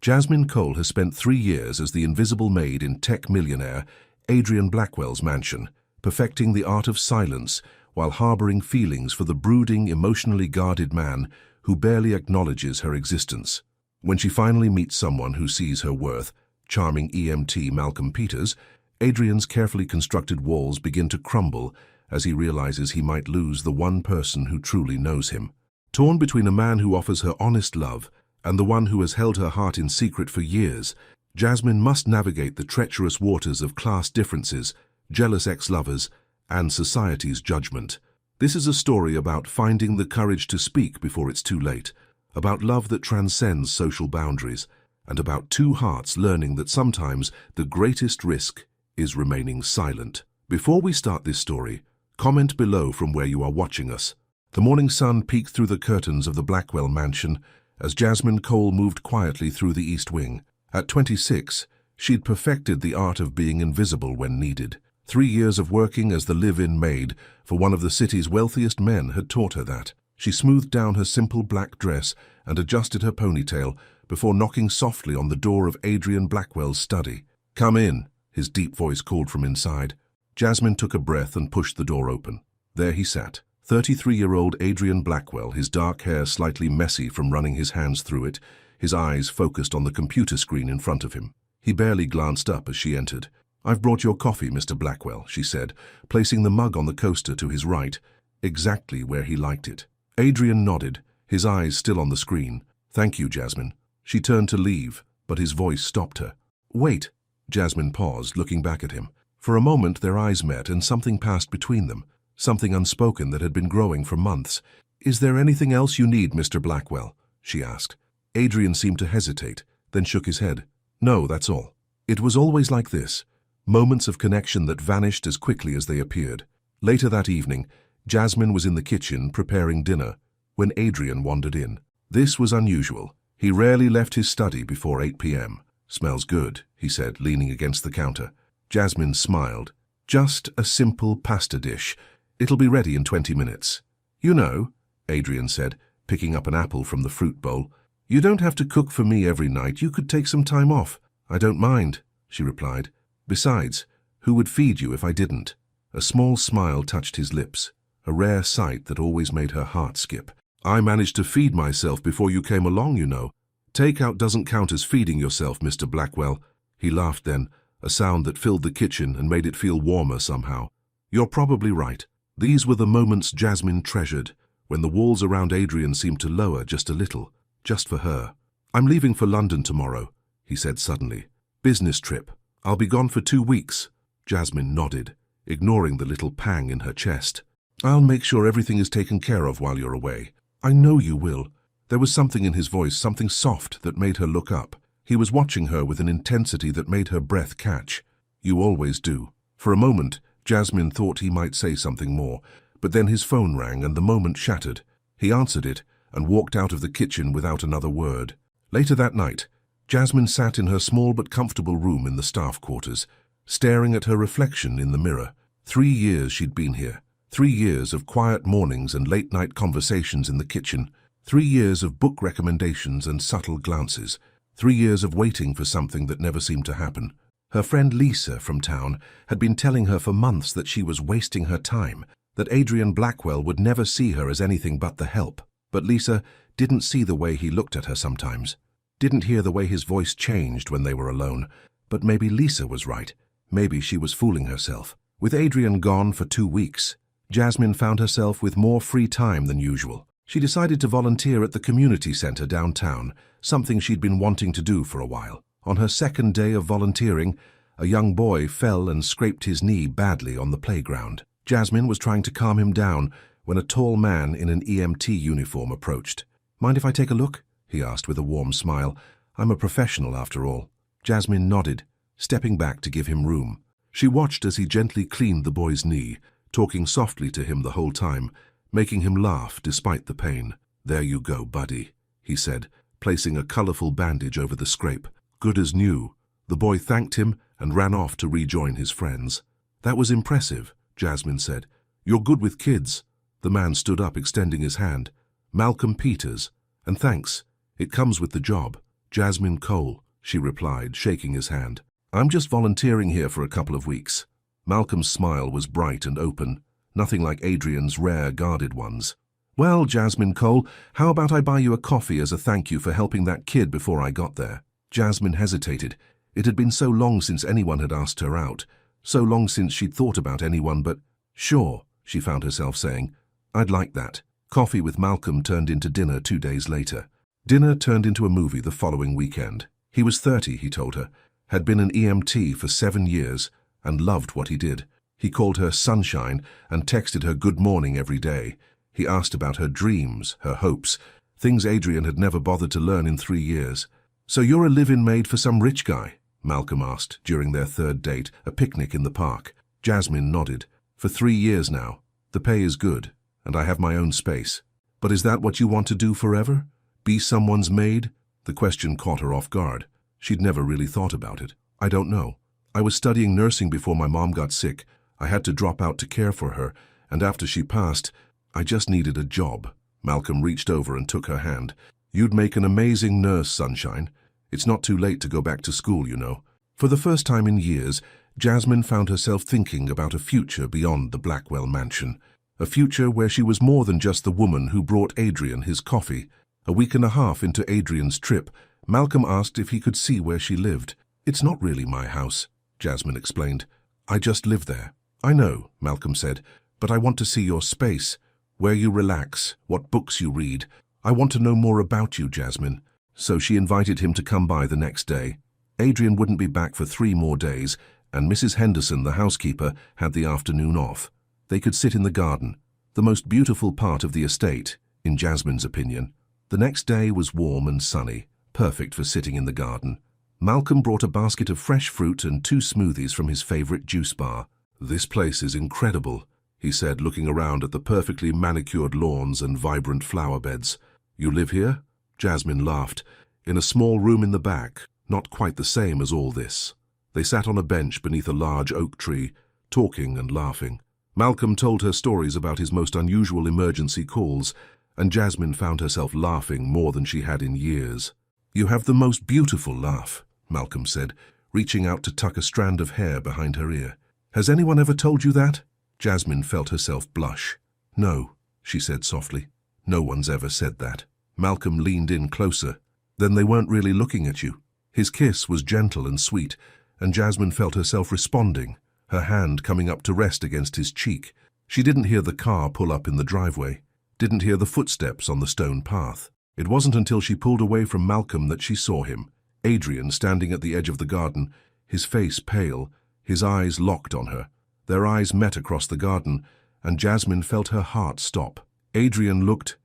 Jasmine Cole has spent 3 years as the invisible maid in tech millionaire Adrien Blackwell's mansion, perfecting the art of silence while harboring feelings for the brooding, emotionally guarded man who barely acknowledges her existence. When she finally meets someone who sees her worth, charming EMT Malcolm Peters, Adrien's carefully constructed walls begin to crumble as he realizes he might lose the one person who truly knows him. Torn between a man who offers her honest love and the one who has held her heart in secret for years, Jasmine must navigate the treacherous waters of class differences, jealous ex-lovers, and society's judgment. This is a story about finding the courage to speak before it's too late, about love that transcends social boundaries, and about two hearts learning that sometimes the greatest risk is remaining silent. Before we start this story, comment below from where you are watching us. The morning sun peeked through the curtains of the Blackwell mansion as Jasmine Cole moved quietly through the East Wing. At 26, she'd perfected the art of being invisible when needed. 3 years of working as the live-in maid for one of the city's wealthiest men had taught her that. She smoothed down her simple black dress and adjusted her ponytail before knocking softly on the door of Adrien Blackwell's study. "Come in," his deep voice called from inside. Jasmine took a breath and pushed the door open. There he sat, 33-year-old Adrien Blackwell, his dark hair slightly messy from running his hands through it, his eyes focused on the computer screen in front of him. He barely glanced up as she entered. "I've brought your coffee, Mr. Blackwell," she said, placing the mug on the coaster to his right, exactly where he liked it. Adrien nodded, his eyes still on the screen. "Thank you, Jasmine." She turned to leave, but his voice stopped her. "Wait." Jasmine paused, looking back at him. For a moment their eyes met and something passed between them, something unspoken that had been growing for months. "Is there anything else you need, Mr. Blackwell?" she asked. Adrien seemed to hesitate, then shook his head. "No, that's all." It was always like this, moments of connection that vanished as quickly as they appeared. Later that evening, Jasmine was in the kitchen preparing dinner when Adrien wandered in. This was unusual. He rarely left his study before 8 p.m. "Smells good," he said, leaning against the counter. Jasmine smiled. "Just a simple pasta dish. It'll be ready in 20 minutes. "You know," Adrien said, picking up an apple from the fruit bowl, "you don't have to cook for me every night. You could take some time off." "I don't mind," she replied. "Besides, who would feed you if I didn't?" A small smile touched his lips, a rare sight that always made her heart skip. "I managed to feed myself before you came along, you know." "Takeout doesn't count as feeding yourself, Mr. Blackwell." He laughed then, a sound that filled the kitchen and made it feel warmer somehow. "You're probably right." These were the moments Jasmine treasured, when the walls around Adrien seemed to lower just a little, just for her. "I'm leaving for London tomorrow," he said suddenly. "Business trip. I'll be gone for 2 weeks." Jasmine nodded, ignoring the little pang in her chest. "I'll make sure everything is taken care of while you're away." "I know you will." There was something in his voice, something soft that made her look up. He was watching her with an intensity that made her breath catch. "You always do." For a moment, Jasmine thought he might say something more, but then his phone rang and the moment shattered. He answered it and walked out of the kitchen without another word. Later that night, Jasmine sat in her small but comfortable room in the staff quarters, staring at her reflection in the mirror. 3 years she'd been here. 3 years of quiet mornings and late-night conversations in the kitchen. 3 years of book recommendations and subtle glances. 3 years of waiting for something that never seemed to happen. Her friend Lisa from town had been telling her for months that she was wasting her time, that Adrien Blackwell would never see her as anything but the help. But Lisa didn't see the way he looked at her sometimes, didn't hear the way his voice changed when they were alone. But maybe Lisa was right. Maybe she was fooling herself. With Adrien gone for 2 weeks, Jasmine found herself with more free time than usual. She decided to volunteer at the community center downtown, something she'd been wanting to do for a while. On her second day of volunteering, a young boy fell and scraped his knee badly on the playground. Jasmine was trying to calm him down when a tall man in an EMT uniform approached. "Mind if I take a look?" he asked with a warm smile. "I'm a professional after all." Jasmine nodded, stepping back to give him room. She watched as he gently cleaned the boy's knee, talking softly to him the whole time, making him laugh despite the pain. "There you go, buddy," he said, placing a colorful bandage over the scrape. "Good as new." The boy thanked him and ran off to rejoin his friends. "That was impressive," Jasmine said. "You're good with kids." The man stood up, extending his hand. "Malcolm Peters. And thanks. It comes with the job." Jasmine Cole, she replied, shaking his hand. I'm just volunteering here for a couple of weeks. Malcolm's smile was bright and open, nothing like Adrien's rare, guarded ones. Well, Jasmine Cole, how about I buy you a coffee as a thank you for helping that kid before I got there? Jasmine hesitated. It had been so long since anyone had asked her out, so long since she'd thought about anyone but, sure, she found herself saying, I'd like that. Coffee with Malcolm turned into dinner 2 days later. Dinner turned into a movie the following weekend. He was 30, he told her, had been an EMT for 7 years, and loved what he did. He called her Sunshine and texted her good morning every day. He asked about her dreams, her hopes, things Adrien had never bothered to learn in 3 years. So you're a live-in maid for some rich guy? Malcolm asked during their third date, a picnic in the park. Jasmine nodded. For 3 years now. The pay is good, and I have my own space. But is that what you want to do forever? Be someone's maid? The question caught her off guard. She'd never really thought about it. I don't know. I was studying nursing before my mom got sick. I had to drop out to care for her, and after she passed, I just needed a job. Malcolm reached over and took her hand. You'd make an amazing nurse, Sunshine. It's not too late to go back to school, you know. For the first time in years, Jasmine found herself thinking about a future beyond the Blackwell mansion. A future where she was more than just the woman who brought Adrien his coffee. A week and a half into Adrien's trip, Malcolm asked if he could see where she lived. It's not really my house, Jasmine explained. I just live there. I know, Malcolm said, but I want to see your space, where you relax, what books you read. I want to know more about you, Jasmine. So she invited him to come by the next day. Adrien wouldn't be back for 3 more days, and Mrs. Henderson, the housekeeper, had the afternoon off. They could sit in the garden, the most beautiful part of the estate, in Jasmine's opinion. The next day was warm and sunny, perfect for sitting in the garden. Malcolm brought a basket of fresh fruit and 2 smoothies from his favorite juice bar. This place is incredible, he said, looking around at the perfectly manicured lawns and vibrant flower beds. You live here? Jasmine laughed. In a small room in the back, not quite the same as all this. They sat on a bench beneath a large oak tree, talking and laughing. Malcolm told her stories about his most unusual emergency calls, and Jasmine found herself laughing more than she had in years. You have the most beautiful laugh, Malcolm said, reaching out to tuck a strand of hair behind her ear. Has anyone ever told you that? Jasmine felt herself blush. No, she said softly. No one's ever said that. Malcolm leaned in closer. Then they weren't really looking at you. His kiss was gentle and sweet, and Jasmine felt herself responding, her hand coming up to rest against his cheek. She didn't hear the car pull up in the driveway, didn't hear the footsteps on the stone path. It wasn't until she pulled away from Malcolm that she saw him, Adrien standing at the edge of the garden, his face pale, his eyes locked on her. Their eyes met across the garden, and Jasmine felt her heart stop. Adrien looked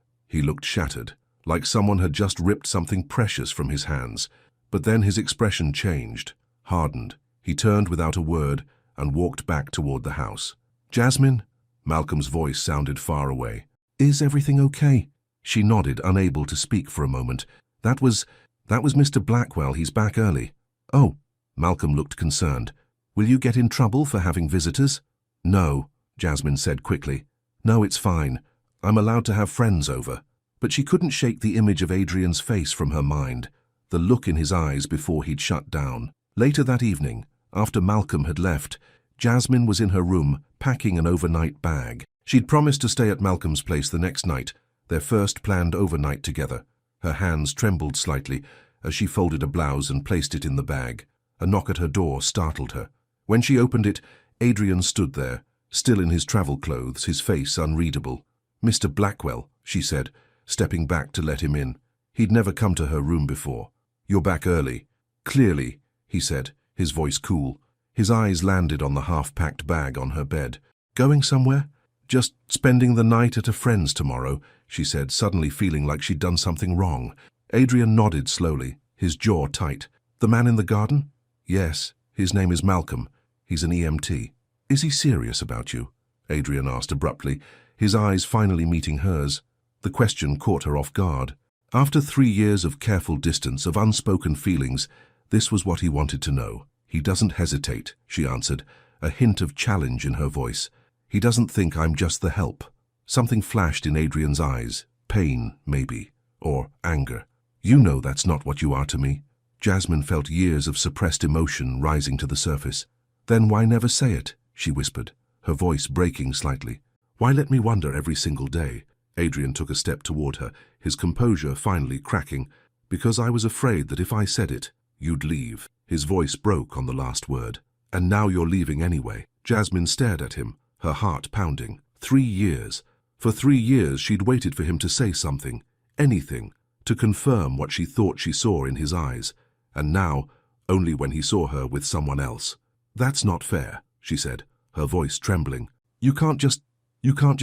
shattered, like someone had just ripped something precious from his hands. But then his expression changed, hardened. He turned without a word and walked back toward the house. Jasmine? Malcolm's voice sounded far away. Is everything okay? She nodded, unable to speak for a moment. That was Mr. Blackwell. He's back early. Oh, Malcolm looked concerned. Will you get in trouble for having visitors? No, Jasmine said quickly. No, it's fine. I'm allowed to have friends over. But she couldn't shake the image of Adrien's face from her mind, the look in his eyes before he'd shut down. Later that evening, after Malcolm had left, Jasmine was in her room, packing an overnight bag. She'd promised to stay at Malcolm's place the next night, their first planned overnight together. Her hands trembled slightly as she folded a blouse and placed it in the bag. A knock at her door startled her. When she opened it, Adrien stood there, still in his travel clothes, his face unreadable. Mr. Blackwell, she said, stepping back to let him in. He'd never come to her room before. You're back early. Clearly, he said, his voice cool. His eyes landed on the half-packed bag on her bed. Going somewhere? Just spending the night at a friend's tomorrow, she said, suddenly feeling like she'd done something wrong. Adrien nodded slowly, his jaw tight. The man in the garden? Yes, his name is Malcolm. He's an EMT. Is he serious about you? Adrien asked abruptly, his eyes finally meeting hers. The question caught her off guard. After 3 years of careful distance, of unspoken feelings, this was what he wanted to know. He doesn't hesitate, she answered, a hint of challenge in her voice. He doesn't think I'm just the help. Something flashed in Adrien's eyes. Pain, maybe. Or anger. You know that's not what you are to me. Jasmine felt years of suppressed emotion rising to the surface. Then why never say it? She whispered, her voice breaking slightly. Why let me wonder every single day? Adrien took a step toward her, his composure finally cracking. Because I was afraid that if I said it, you'd leave. His voice broke on the last word. And now you're leaving anyway. Jasmine stared at him, her heart pounding. 3 years. For 3 years she'd waited for him to say something, anything, to confirm what she thought she saw in his eyes. And now, only when he saw her with someone else. That's not fair, she said, her voice trembling. You can't just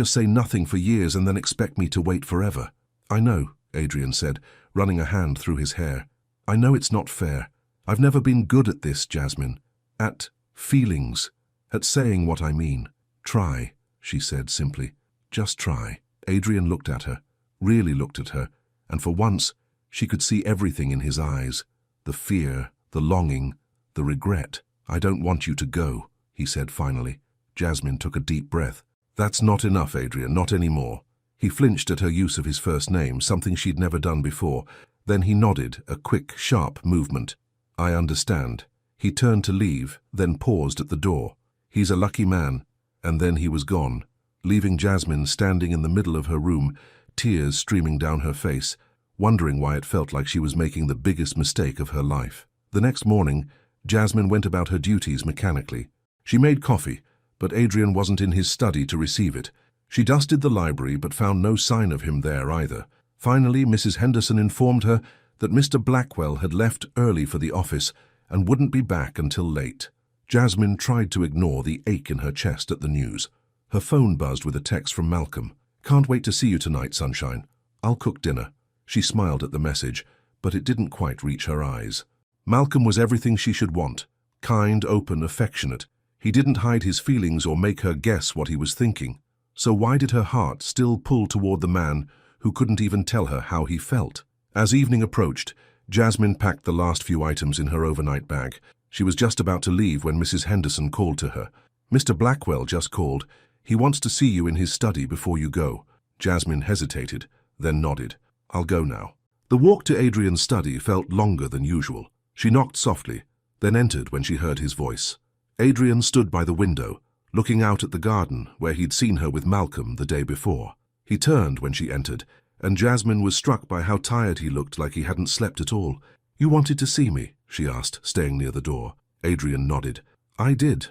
say nothing for years and then expect me to wait forever. I know, Adrien said, running a hand through his hair. I know it's not fair. I've never been good at this, Jasmine. At feelings. At saying what I mean. Try, she said simply. Just try. Adrien looked at her, really looked at her, and for once she could see everything in his eyes. The fear, the longing, the regret. I don't want you to go, he said finally. Jasmine took a deep breath. That's not enough, Adrien, not anymore. He flinched at her use of his first name, something she'd never done before. Then he nodded, a quick, sharp movement. I understand. He turned to leave, then paused at the door. He's a lucky man. And then he was gone, leaving Jasmine standing in the middle of her room, tears streaming down her face, wondering why it felt like she was making the biggest mistake of her life. The next morning, Jasmine went about her duties mechanically. She made coffee, but Adrien wasn't in his study to receive it. She dusted the library but found no sign of him there either. Finally, Mrs. Henderson informed her that Mr. Blackwell had left early for the office and wouldn't be back until late. Jasmine tried to ignore the ache in her chest at the news. Her phone buzzed with a text from Malcolm. Can't wait to see you tonight, sunshine. I'll cook dinner. She smiled at the message, but it didn't quite reach her eyes. Malcolm was everything she should want. Kind, open, affectionate. He didn't hide his feelings or make her guess what he was thinking. So why did her heart still pull toward the man who couldn't even tell her how he felt? As evening approached, Jasmine packed the last few items in her overnight bag. She was just about to leave when Mrs. Henderson called to her. Mr. Blackwell just called. He wants to see you in his study before you go. Jasmine hesitated, then nodded. I'll go now. The walk to Adrien's study felt longer than usual. She knocked softly, then entered when she heard his voice. Adrien stood by the window, looking out at the garden where he'd seen her with Malcolm the day before. He turned when she entered, and Jasmine was struck by how tired he looked, like he hadn't slept at all. You wanted to see me? She asked, staying near the door. Adrien nodded. I did.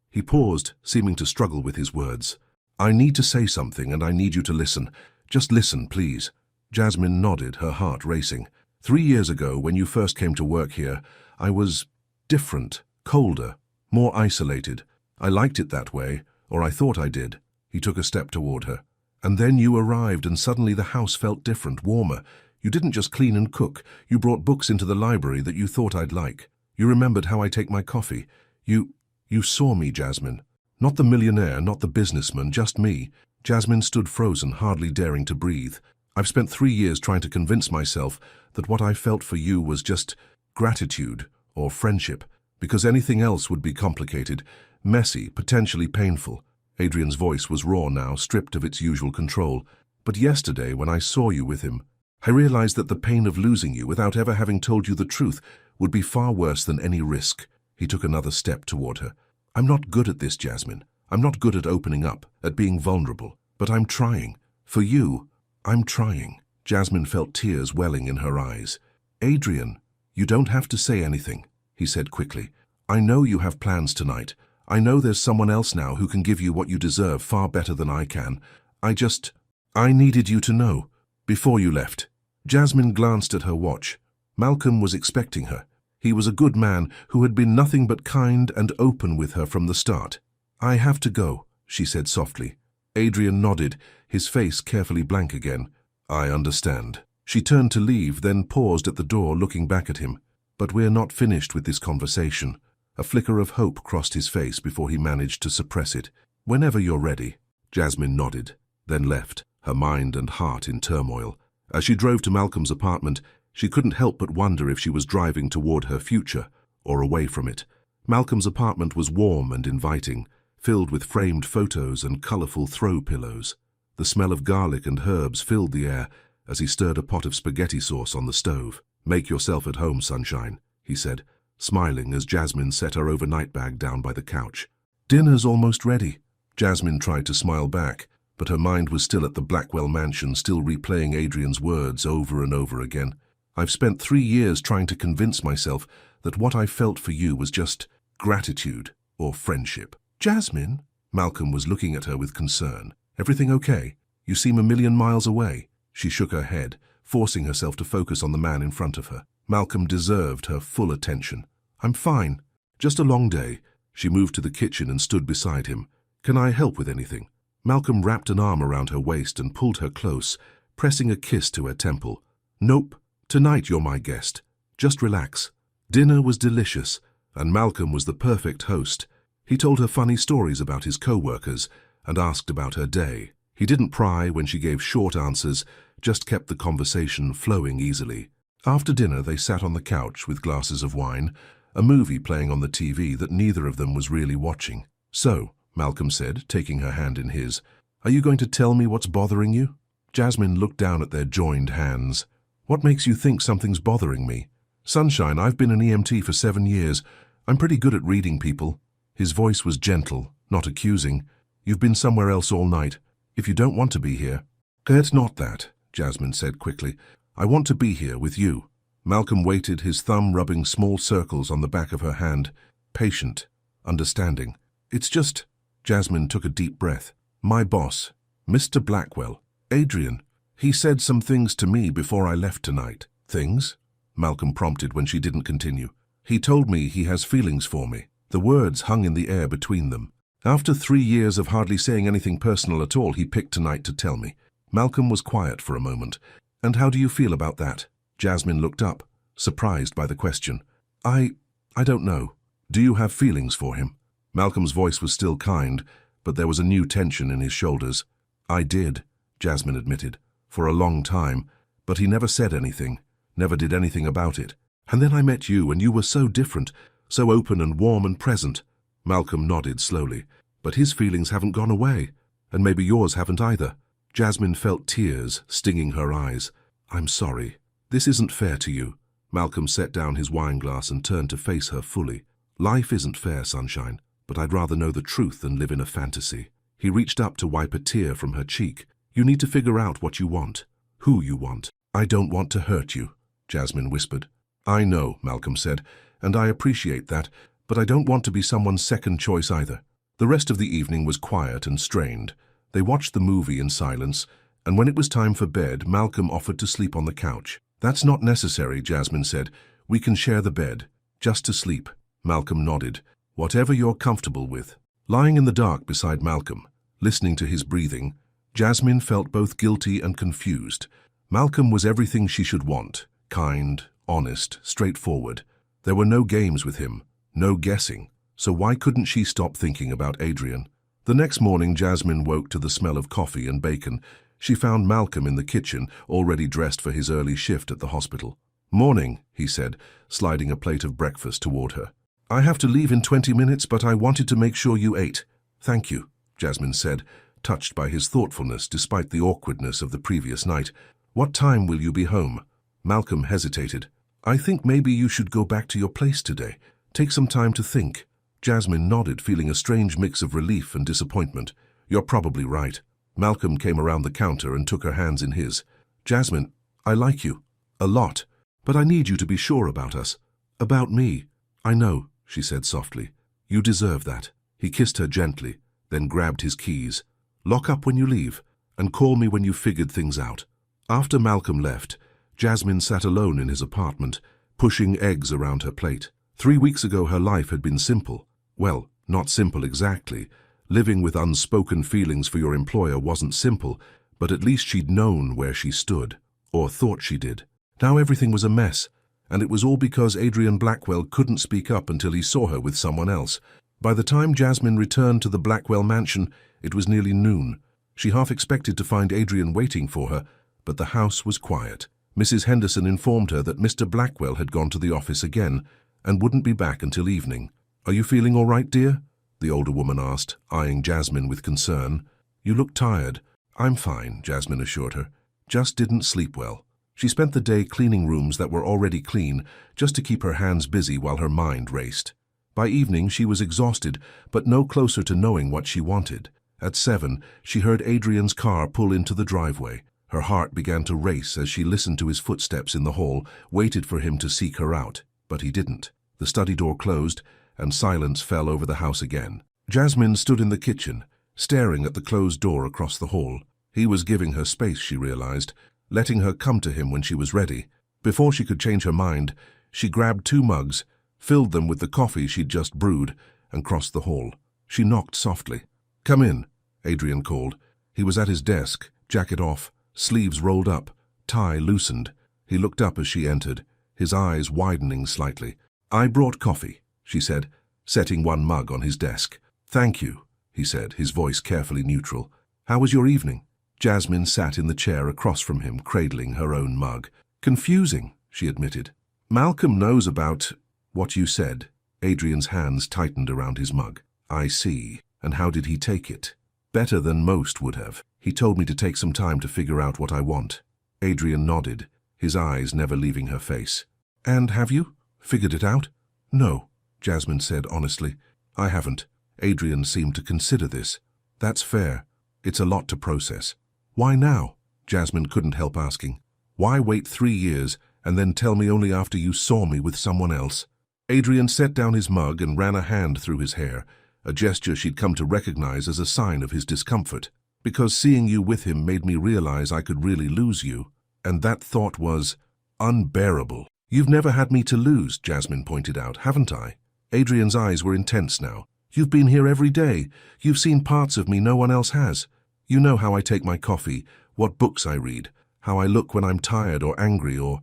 He paused, seeming to struggle with his words. I need to say something, and I need you to listen. Just listen, please. Jasmine nodded, her heart racing. 3 years ago, when you first came to work here, I was different, colder, more isolated. I liked it that way, or I thought I did. He took a step toward her. And then you arrived, and suddenly the house felt different, warmer. You didn't just clean and cook. You brought books into the library that you thought I'd like. You remembered how I take my coffee. You saw me, Jasmine. Not the millionaire, not the businessman, just me. Jasmine stood frozen, hardly daring to breathe. I've spent 3 years trying to convince myself that what I felt for you was just gratitude or friendship, because anything else would be complicated, messy, potentially painful. Adrien's voice was raw now, stripped of its usual control. But yesterday, when I saw you with him, I realized that the pain of losing you without ever having told you the truth would be far worse than any risk. He took another step toward her. I'm not good at this, Jasmine. I'm not good at opening up, at being vulnerable. But I'm trying. For you, I'm trying. Jasmine felt tears welling in her eyes. Adrien, you don't have to say anything, he said quickly. I know you have plans tonight. I know there's someone else now who can give you what you deserve far better than I can. I needed you to know. Before you left. Jasmine glanced at her watch. Malcolm was expecting her. He was a good man who had been nothing but kind and open with her from the start. I have to go, she said softly. Adrien nodded, his face carefully blank again. I understand. She turned to leave, then paused at the door looking back at him. But we're not finished with this conversation. A flicker of hope crossed his face before he managed to suppress it. Whenever you're ready. Jasmine nodded, then left, her mind and heart in turmoil. As she drove to Malcolm's apartment, she couldn't help but wonder if she was driving toward her future or away from it. Malcolm's apartment was warm and inviting, filled with framed photos and colorful throw pillows. The smell of garlic and herbs filled the air, as he stirred a pot of spaghetti sauce on the stove. "Make yourself at home, sunshine," he said, smiling as Jasmine set her overnight bag down by the couch. "Dinner's almost ready." Jasmine tried to smile back, but her mind was still at the Blackwell mansion, still replaying Adrien's words over and over again. "I've spent 3 years trying to convince myself that what I felt for you was just gratitude or friendship." "Jasmine?" Malcolm was looking at her with concern. "Everything okay? You seem a million miles away." She shook her head, forcing herself to focus on the man in front of her. Malcolm deserved her full attention. "I'm fine. Just a long day." She moved to the kitchen and stood beside him. "Can I help with anything?" Malcolm wrapped an arm around her waist and pulled her close, pressing a kiss to her temple. "Nope. Tonight you're my guest. Just relax." Dinner was delicious, and Malcolm was the perfect host. He told her funny stories about his co-workers and asked about her day. He didn't pry when she gave short answers, just kept the conversation flowing easily. After dinner, they sat on the couch with glasses of wine, a movie playing on the TV that neither of them was really watching. "So," Malcolm said, taking her hand in his, "are you going to tell me what's bothering you?" Jasmine looked down at their joined hands. "What makes you think something's bothering me?" "Sunshine, I've been an EMT for 7 years. I'm pretty good at reading people." His voice was gentle, not accusing. "You've been somewhere else all night. If you don't want to be here—" "It's not that," Jasmine said quickly. "I want to be here with you." Malcolm waited, his thumb rubbing small circles on the back of her hand. Patient, understanding. "It's just—" Jasmine took a deep breath. "My boss, Mr. Blackwell, Adrien, he said some things to me before I left tonight." "Things?" Malcolm prompted when she didn't continue. "He told me he has feelings for me." The words hung in the air between them. After 3 years of hardly saying anything personal at all, he picked tonight to tell me. Malcolm was quiet for a moment. "And how do you feel about that?" Jasmine looked up, surprised by the question. I don't know. Do you have feelings for him?" Malcolm's voice was still kind, but there was a new tension in his shoulders. "I did," Jasmine admitted, "for a long time, but he never said anything, never did anything about it. And then I met you, and you were so different, so open and warm and present." Malcolm nodded slowly. "But his feelings haven't gone away, and maybe yours haven't either." Jasmine felt tears stinging her eyes. "I'm sorry. This isn't fair to you." Malcolm set down his wine glass and turned to face her fully. "Life isn't fair, sunshine, but I'd rather know the truth than live in a fantasy." He reached up to wipe a tear from her cheek. "You need to figure out what you want, who you want." "I don't want to hurt you," Jasmine whispered. "I know," Malcolm said, "and I appreciate that, but I don't want to be someone's second choice either." The rest of the evening was quiet and strained. They watched the movie in silence, and when it was time for bed, Malcolm offered to sleep on the couch. "That's not necessary," Jasmine said. "We can share the bed. Just to sleep." Malcolm nodded. "Whatever you're comfortable with." Lying in the dark beside Malcolm, listening to his breathing, Jasmine felt both guilty and confused. Malcolm was everything she should want: kind, honest, straightforward. There were no games with him, no guessing, so why couldn't she stop thinking about Adrien? The next morning, Jasmine woke to the smell of coffee and bacon. She found Malcolm in the kitchen, already dressed for his early shift at the hospital. "Morning," he said, sliding a plate of breakfast toward her. "I have to leave in 20 minutes, but I wanted to make sure you ate." "Thank you," Jasmine said, touched by his thoughtfulness despite the awkwardness of the previous night. "What time will you be home?" Malcolm hesitated. "I think maybe you should go back to your place today. Take some time to think." Jasmine nodded, feeling a strange mix of relief and disappointment. "You're probably right." Malcolm came around the counter and took her hands in his. "Jasmine, I like you. A lot. But I need you to be sure about us. About me." "I know," she said softly. "You deserve that." He kissed her gently, then grabbed his keys. "Lock up when you leave, and call me when you've figured things out." After Malcolm left, Jasmine sat alone in his apartment, pushing eggs around her plate. 3 weeks ago her life had been simple. Well, not simple exactly. Living with unspoken feelings for your employer wasn't simple, but at least she'd known where she stood, or thought she did. Now everything was a mess, and it was all because Adrien Blackwell couldn't speak up until he saw her with someone else. By the time Jasmine returned to the Blackwell mansion, it was nearly noon. She half expected to find Adrien waiting for her, but the house was quiet. Mrs. Henderson informed her that Mr. Blackwell had gone to the office again and wouldn't be back until evening. "Are you feeling all right, dear?" the older woman asked, eyeing Jasmine with concern. "You look tired." "I'm fine," Jasmine assured her. just didn't sleep well. She spent the day cleaning rooms that were already clean just to keep her hands busy while her mind raced. By evening, she was exhausted, but no closer to knowing what she wanted. At 7, she heard Adrien's car pull into the driveway. Her heart began to race as she listened to his footsteps in the hall, waited for him to seek her out. But he didn't. The study door closed, and silence fell over the house again. Jasmine stood in the kitchen, staring at the closed door across the hall. He was giving her space, she realized, letting her come to him when she was ready. Before she could change her mind, she grabbed 2 mugs, filled them with the coffee she'd just brewed, and crossed the hall. She knocked softly. "Come in," Adrien called. He was at his desk, jacket off, sleeves rolled up, tie loosened. He looked up as she entered, his eyes widening slightly. "I brought coffee," she said, setting 1 mug on his desk. "Thank you," he said, his voice carefully neutral. "How was your evening?" Jasmine sat in the chair across from him, cradling her own mug. "Confusing," she admitted. "Malcolm knows about what you said." Adrien's hands tightened around his mug. "I see. And how did he take it?" "Better than most would have. He told me to take some time to figure out what I want." Adrien nodded, his eyes never leaving her face. "And have you figured it out?" "No," Jasmine said honestly. "I haven't." Adrien seemed to consider this. "That's fair. It's a lot to process." "Why now?" Jasmine couldn't help asking. "Why wait 3 years and then tell me only after you saw me with someone else?" Adrien set down his mug and ran a hand through his hair, a gesture she'd come to recognize as a sign of his discomfort. "Because seeing you with him made me realize I could really lose you, and that thought was unbearable." "You've never had me to lose," Jasmine pointed out, "haven't I?" Adrien's eyes were intense now. "You've been here every day. You've seen parts of me no one else has. You know how I take my coffee, what books I read, how I look when I'm tired or angry or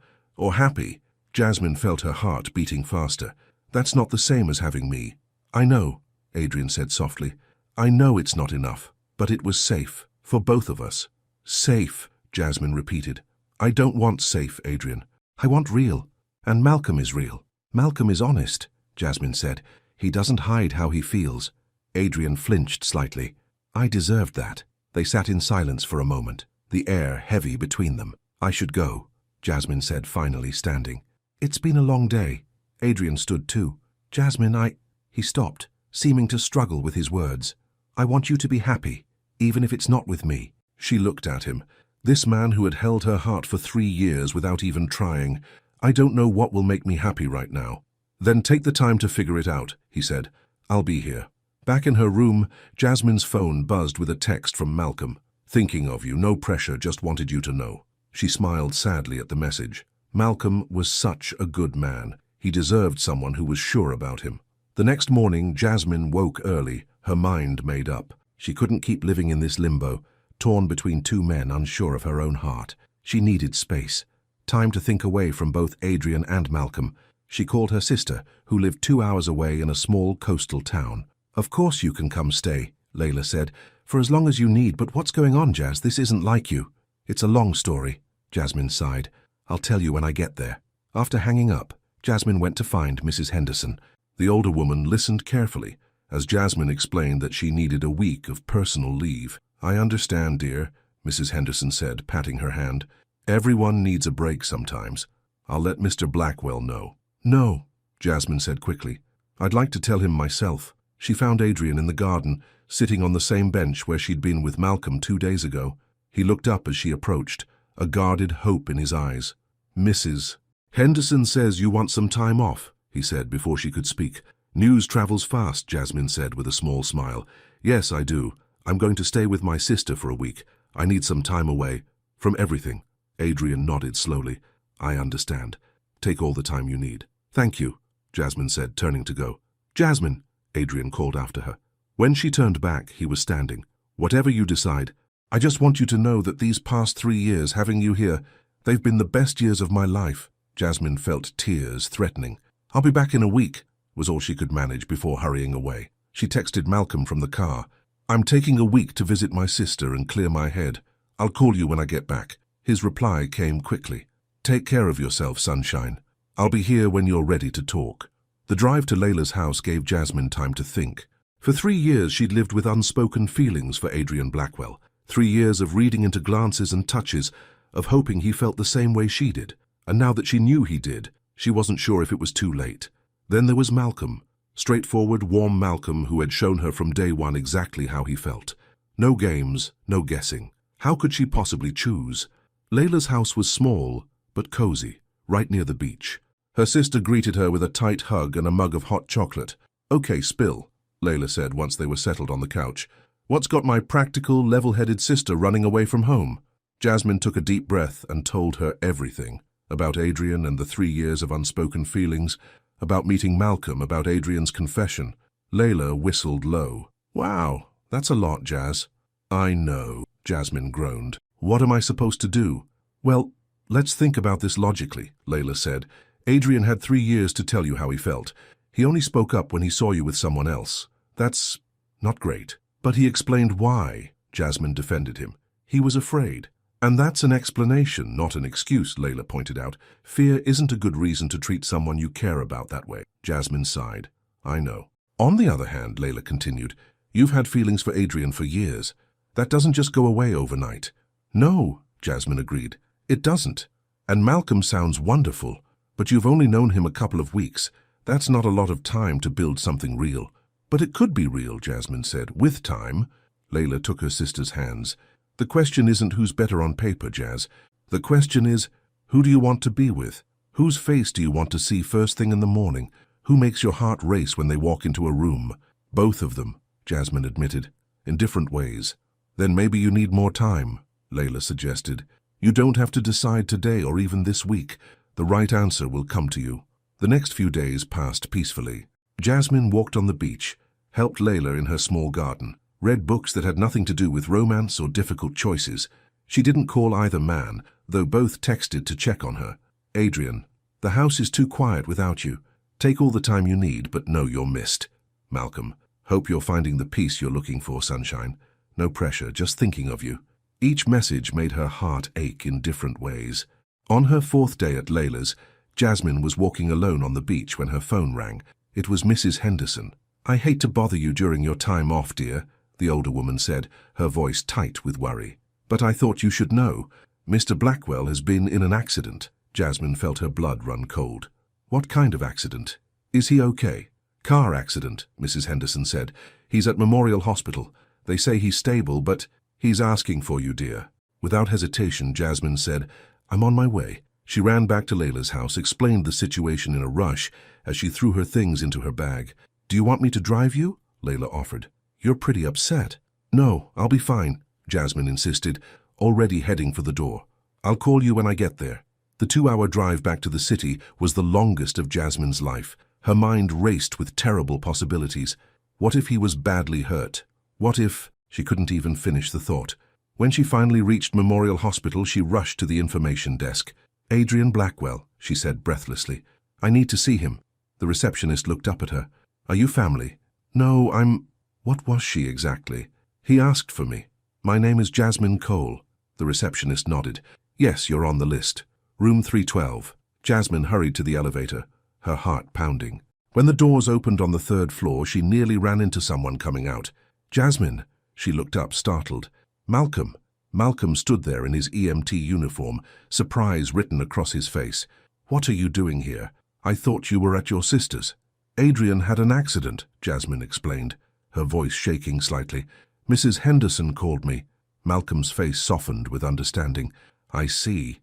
happy." Jasmine felt her heart beating faster. "That's not the same as having me." "I know," Adrien said softly. "I know it's not enough, but it was safe, for both of us." "Safe," Jasmine repeated. "I don't want safe, Adrien. I want real. And Malcolm is real. Malcolm is honest," Jasmine said. "He doesn't hide how he feels." Adrien flinched slightly. "I deserved that." They sat in silence for a moment, the air heavy between them. "I should go," Jasmine said, finally standing. "It's been a long day." Adrien stood too. "Jasmine, He stopped, seeming to struggle with his words. "I want you to be happy, even if it's not with me." She looked at him, this man who had held her heart for 3 years without even trying. "I don't know what will make me happy right now." "Then take the time to figure it out," he said. "I'll be here." Back in her room, Jasmine's phone buzzed with a text from Malcolm. "Thinking of you, no pressure, just wanted you to know." She smiled sadly at the message. Malcolm was such a good man. He deserved someone who was sure about him. The next morning, Jasmine woke early, her mind made up. She couldn't keep living in this limbo, torn between 2 men unsure of her own heart. She needed space. Time to think away from both Adrien and Malcolm. She called her sister, who lived 2 hours away in a small coastal town. "Of course you can come stay," Layla said, "for as long as you need. But what's going on, Jazz? This isn't like you." "It's a long story," Jasmine sighed. "I'll tell you when I get there." After hanging up, Jasmine went to find Mrs. Henderson. The older woman listened carefully as Jasmine explained that she needed a week of personal leave. "I understand, dear," Mrs. Henderson said, patting her hand. "Everyone needs a break sometimes. I'll let Mr. Blackwell know." "No," Jasmine said quickly. "I'd like to tell him myself." She found Adrien in the garden, sitting on the same bench where she'd been with Malcolm 2 days ago. He looked up as she approached, a guarded hope in his eyes. "Mrs. Henderson says you want some time off," he said before she could speak. "News travels fast," Jasmine said with a small smile. "Yes, I do. I'm going to stay with my sister for a week. I need some time away from everything." Adrien nodded slowly. "I understand. Take all the time you need." "Thank you," Jasmine said, turning to go. "Jasmine," Adrien called after her. When she turned back, he was standing. "Whatever you decide, I just want you to know that these past 3 years having you here, they've been the best years of my life." Jasmine felt tears threatening. "I'll be back in a week," was all she could manage before hurrying away. She texted Malcolm from the car. "I'm taking a week to visit my sister and clear my head. I'll call you when I get back." His reply came quickly. "Take care of yourself, sunshine. I'll be here when you're ready to talk." The drive to Layla's house gave Jasmine time to think. For 3 years she'd lived with unspoken feelings for Adrien Blackwell. 3 years of reading into glances and touches, of hoping he felt the same way she did. And now that she knew he did, she wasn't sure if it was too late. Then there was Malcolm. Straightforward, warm Malcolm who had shown her from day one exactly how he felt. No games, no guessing. How could she possibly choose? Layla's house was small, but cozy, right near the beach. Her sister greeted her with a tight hug and a mug of hot chocolate. "Okay, spill," Layla said once they were settled on the couch. "What's got my practical, level-headed sister running away from home?" Jasmine took a deep breath and told her everything. About Adrien and the 3 years of unspoken feelings, about meeting Malcolm, about Adrien's confession. Layla whistled low. "Wow, that's a lot, Jazz." "I know," Jasmine groaned. "What am I supposed to do?" "Well, let's think about this logically," Layla said. "Adrien had 3 years to tell you how he felt. He only spoke up when he saw you with someone else. That's not great." "But he explained why," Jasmine defended him. "He was afraid." "And that's an explanation, not an excuse," Layla pointed out. "Fear isn't a good reason to treat someone you care about that way." Jasmine sighed. "I know." "On the other hand," Layla continued, "you've had feelings for Adrien for years. That doesn't just go away overnight." "No," Jasmine agreed. "It doesn't. And Malcolm sounds wonderful, but you've only known him a couple of weeks. That's not a lot of time to build something real." "But it could be real," Jasmine said, "with time." Layla took her sister's hands. "The question isn't who's better on paper, Jazz. The question is, who do you want to be with? Whose face do you want to see first thing in the morning? Who makes your heart race when they walk into a room?" "Both of them," Jasmine admitted, "in different ways." "Then maybe you need more time," Layla suggested. "You don't have to decide today or even this week. The right answer will come to you." The next few days passed peacefully. Jasmine walked on the beach, helped Layla in her small garden, read books that had nothing to do with romance or difficult choices. She didn't call either man, though both texted to check on her. "Adrien, the house is too quiet without you. Take all the time you need, but know you're missed." "Malcolm, hope you're finding the peace you're looking for, sunshine. No pressure, just thinking of you." Each message made her heart ache in different ways. On her 4th day at Layla's, Jasmine was walking alone on the beach when her phone rang. It was Mrs. Henderson. "I hate to bother you during your time off, dear," the older woman said, her voice tight with worry. "But I thought you should know. Mr. Blackwell has been in an accident." Jasmine felt her blood run cold. "What kind of accident? Is he okay?" "Car accident," Mrs. Henderson said. "He's at Memorial Hospital. They say he's stable, but he's asking for you, dear." Without hesitation, Jasmine said, "I'm on my way." She ran back to Layla's house, explained the situation in a rush as she threw her things into her bag. "Do you want me to drive you?" Layla offered. "You're pretty upset." "No, I'll be fine," Jasmine insisted, already heading for the door. "I'll call you when I get there." The 2-hour drive back to the city was the longest of Jasmine's life. Her mind raced with terrible possibilities. What if he was badly hurt? What if... She couldn't even finish the thought. When she finally reached Memorial Hospital, she rushed to the information desk. "Adrien Blackwell," she said breathlessly. "I need to see him." The receptionist looked up at her. "Are you family?" "No, I'm..." What was she exactly? "He asked for me. My name is Jasmine Cole." The receptionist nodded. "Yes, you're on the list. Room 312. Jasmine hurried to the elevator, her heart pounding. When the doors opened on the 3rd floor, she nearly ran into someone coming out. "Jasmine!" She looked up, startled. "Malcolm!" Malcolm stood there in his EMT uniform, surprise written across his face. "What are you doing here? I thought you were at your sister's." "Adrien had an accident," Jasmine explained, her voice shaking slightly. "Mrs. Henderson called me." Malcolm's face softened with understanding. "I see.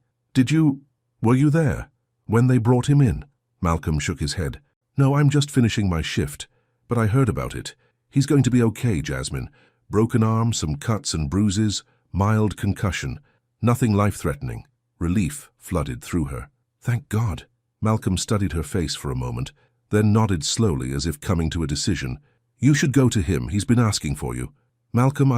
Were you there when they brought him in?" Malcolm shook his head. "No, I'm just finishing my shift. But I heard about it. He's going to be okay, Jasmine. Broken arm, some cuts and bruises, mild concussion. Nothing life-threatening." Relief flooded through her. "Thank God." Malcolm studied her face for a moment, then nodded slowly as if coming to a decision. "You should go to him. He's been asking for you." "Malcolm,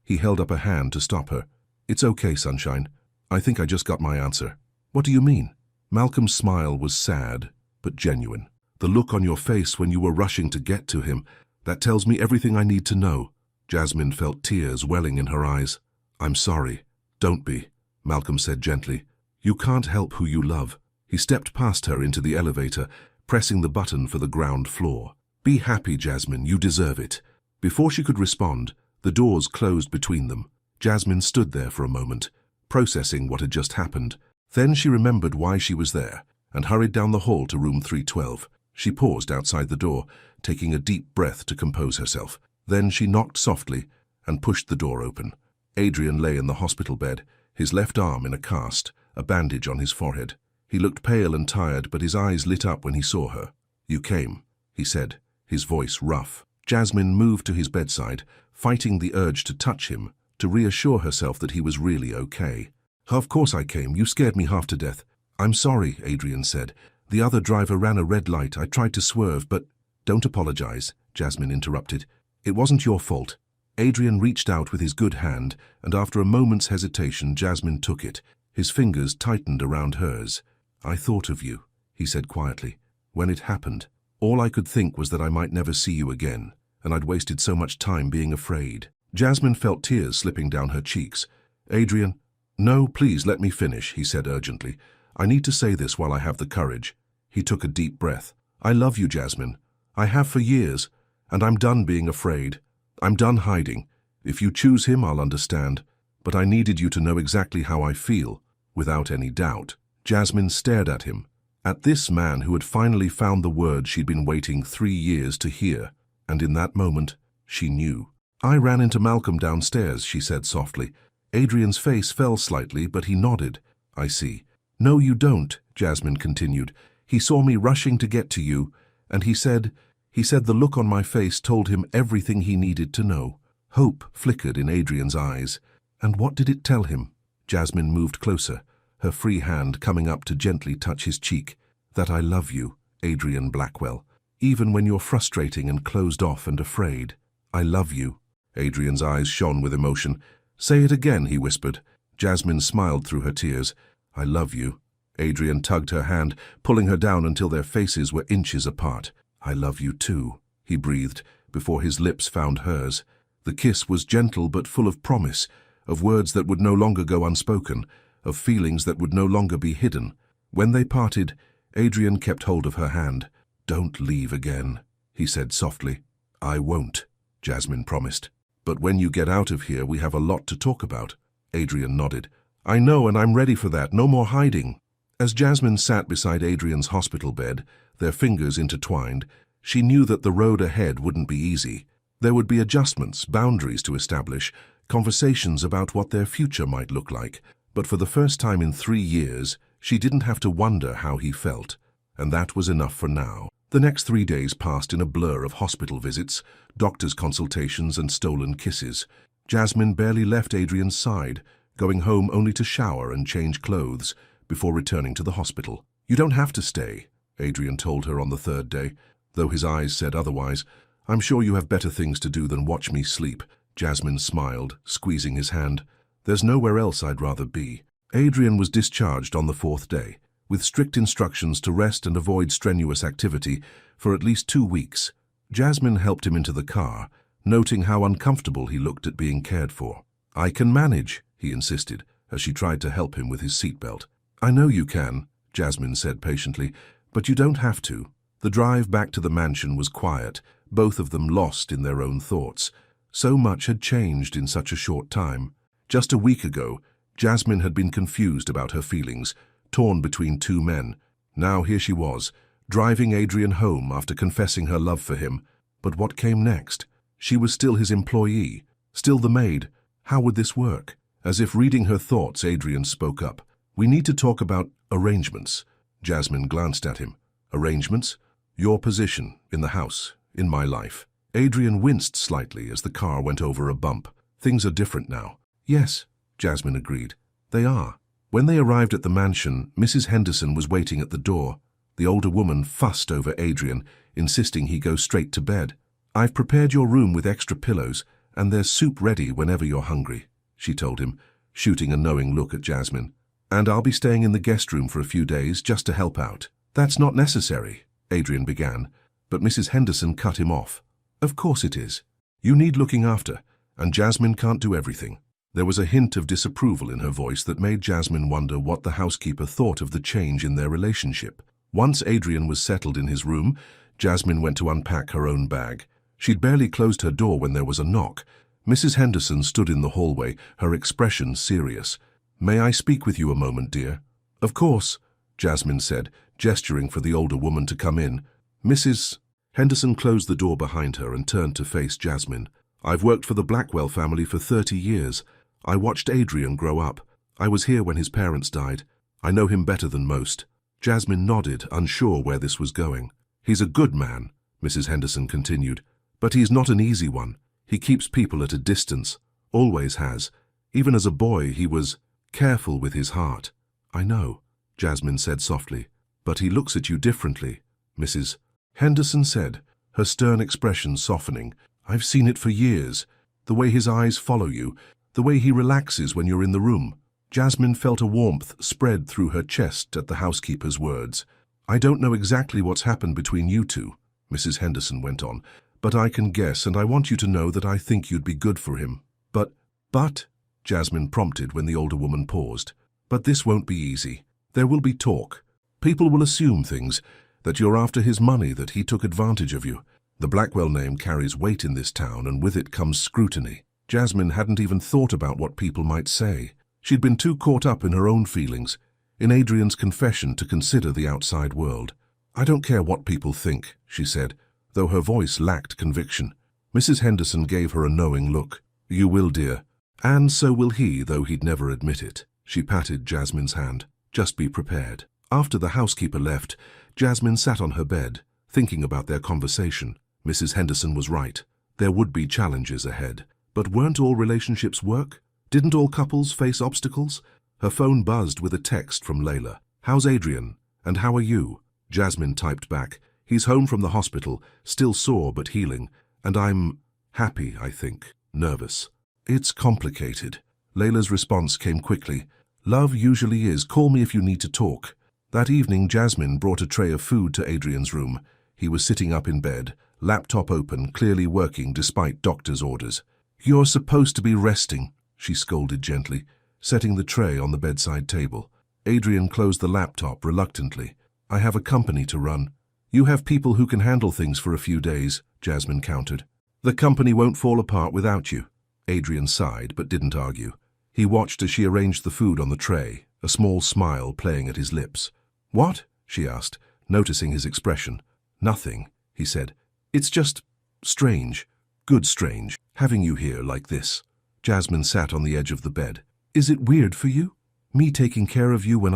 He held up a hand to stop her. "It's okay, sunshine. I think I just got my answer." "What do you mean?" Malcolm's smile was sad, but genuine. "The look on your face when you were rushing to get to him, that tells me everything I need to know." Jasmine felt tears welling in her eyes. "I'm sorry." "Don't be," Malcolm said gently. "You can't help who you love." He stepped past her into the elevator, pressing the button for the ground floor. "Be happy, Jasmine. You deserve it." Before she could respond, the doors closed between them. Jasmine stood there for a moment, processing what had just happened. Then she remembered why she was there and hurried down the hall to room 312. She paused outside the door, taking a deep breath to compose herself. Then she knocked softly and pushed the door open. Adrien lay in the hospital bed, his left arm in a cast, a bandage on his forehead. He looked pale and tired, but his eyes lit up when he saw her. "You came," he said, his voice rough. Jasmine moved to his bedside, fighting the urge to touch him, to reassure herself that he was really okay. "Of course I came. You scared me half to death." "I'm sorry," Adrien said. "The other driver ran a red light. I tried to swerve, but—" "Don't apologize," Jasmine interrupted. "It wasn't your fault." Adrien reached out with his good hand, and after a moment's hesitation, Jasmine took it. His fingers tightened around hers. "I thought of you," he said quietly. "When it happened, all I could think was that I might never see you again, and I'd wasted so much time being afraid." Jasmine felt tears slipping down her cheeks. "Adrien—" "No, please let me finish," he said urgently. "I need to say this while I have the courage." He took a deep breath. "I love you, Jasmine. I have for years, and I'm done being afraid. I'm done hiding. If you choose him, I'll understand. But I needed you to know exactly how I feel, without any doubt." Jasmine stared at him, at this man who had finally found the words she'd been waiting 3 years to hear, and in that moment, she knew. "I ran into Malcolm downstairs," she said softly. Adrien's face fell slightly, but he nodded. "I see." "No, you don't," Jasmine continued. "He saw me rushing to get to you, and he said the look on my face told him everything he needed to know." Hope flickered in Adrien's eyes. "And what did it tell him?" Jasmine moved closer, her free hand coming up to gently touch his cheek. "That I love you, Adrien Blackwell, even when you're frustrating and closed off and afraid. I love you." Adrien's eyes shone with emotion. "Say it again," he whispered. Jasmine smiled through her tears. "I love you." Adrien tugged her hand, pulling her down until their faces were inches apart. "I love you too," he breathed, before his lips found hers. The kiss was gentle but full of promise, of words that would no longer go unspoken, of feelings that would no longer be hidden. When they parted, Adrien kept hold of her hand. "Don't leave again," he said softly. "I won't," Jasmine promised. "But when you get out of here, we have a lot to talk about." Adrien nodded. "I know, and I'm ready for that. No more hiding." As Jasmine sat beside Adrien's hospital bed, their fingers intertwined, she knew that the road ahead wouldn't be easy. There would be adjustments, boundaries to establish, conversations about what their future might look like. But for the first time in 3 years, she didn't have to wonder how he felt, and that was enough for now. The next 3 days passed in a blur of hospital visits, doctor's consultations, and stolen kisses. Jasmine barely left Adrien's side, going home only to shower and change clothes before returning to the hospital. "You don't have to stay," Adrien told her on the 3rd day, though his eyes said otherwise. "I'm sure you have better things to do than watch me sleep." Jasmine smiled, squeezing his hand. "There's nowhere else I'd rather be." Adrien was discharged on the 4th day, with strict instructions to rest and avoid strenuous activity for at least 2 weeks. Jasmine helped him into the car, noting how uncomfortable he looked at being cared for. "I can manage," he insisted, as she tried to help him with his seatbelt. "I know you can," Jasmine said patiently, "but you don't have to." The drive back to the mansion was quiet, both of them lost in their own thoughts. So much had changed in such a short time. Just a week ago, Jasmine had been confused about her feelings, torn between 2 men. Now here she was, driving Adrien home after confessing her love for him. But what came next? She was still his employee, still the maid. How would this work? As if reading her thoughts, Adrien spoke up. "We need to talk about arrangements." Jasmine glanced at him. "Arrangements? Your position in the house, in my life." Adrien winced slightly as the car went over a bump. "Things are different now." "Yes," Jasmine agreed. "They are." When they arrived at the mansion, Mrs. Henderson was waiting at the door. The older woman fussed over Adrien, insisting he go straight to bed. "I've prepared your room with extra pillows, and there's soup ready whenever you're hungry," she told him, shooting a knowing look at Jasmine. "And I'll be staying in the guest room for a few days just to help out." "That's not necessary," Adrien began, but Mrs. Henderson cut him off. "Of course it is. You need looking after, and Jasmine can't do everything." There was a hint of disapproval in her voice that made Jasmine wonder what the housekeeper thought of the change in their relationship. Once Adrien was settled in his room, Jasmine went to unpack her own bag. She'd barely closed her door when there was a knock. Mrs. Henderson stood in the hallway, her expression serious. "May I speak with you a moment, dear?" "Of course," Jasmine said, gesturing for the older woman to come in. Mrs. Henderson closed the door behind her and turned to face Jasmine. "I've worked for the Blackwell family for 30 years. I watched Adrien grow up. I was here when his parents died. I know him better than most." Jasmine nodded, unsure where this was going. "He's a good man," Mrs. Henderson continued, "but he's not an easy one. He keeps people at a distance, always has. Even as a boy, he was careful with his heart." "I know," Jasmine said softly, "but he looks at you differently," Mrs. Henderson said, her stern expression softening. "I've seen it for years. The way his eyes follow you, the way he relaxes when you're in the room." Jasmine felt a warmth spread through her chest at the housekeeper's words. "I don't know exactly what's happened between you two," Mrs. Henderson went on, "but I can guess, and I want you to know that I think you'd be good for him." But, Jasmine prompted when the older woman paused. "But this won't be easy. There will be talk. People will assume things, that you're after his money, that he took advantage of you. The Blackwell name carries weight in this town, and with it comes scrutiny." Jasmine hadn't even thought about what people might say. She'd been too caught up in her own feelings, in Adrien's confession, to consider the outside world. "I don't care what people think," she said, though her voice lacked conviction. Mrs. Henderson gave her a knowing look. "You will, dear. And so will he, though he'd never admit it." She patted Jasmine's hand. "Just be prepared." After the housekeeper left, Jasmine sat on her bed, thinking about their conversation. Mrs. Henderson was right. There would be challenges ahead. But weren't all relationships work? Didn't all couples face obstacles? Her phone buzzed with a text from Layla. "How's Adrien? And how are you?" Jasmine typed back. "He's home from the hospital, still sore but healing. And I'm happy, I think. Nervous." "It's complicated." Layla's response came quickly. "Love usually is. Call me if you need to talk." That evening, Jasmine brought a tray of food to Adrien's room. He was sitting up in bed, laptop open, clearly working despite doctor's orders. "You're supposed to be resting," she scolded gently, setting the tray on the bedside table. Adrien closed the laptop reluctantly. "I have a company to run." "You have people who can handle things for a few days," Jasmine countered. "The company won't fall apart without you." Adrien sighed but didn't argue. He watched as she arranged the food on the tray, a small smile playing at his lips. "What?" she asked, noticing his expression. "Nothing," he said. "It's just strange, good strange, having you here like this." Jasmine sat on the edge of the bed. "Is it weird for you? Me taking care of you when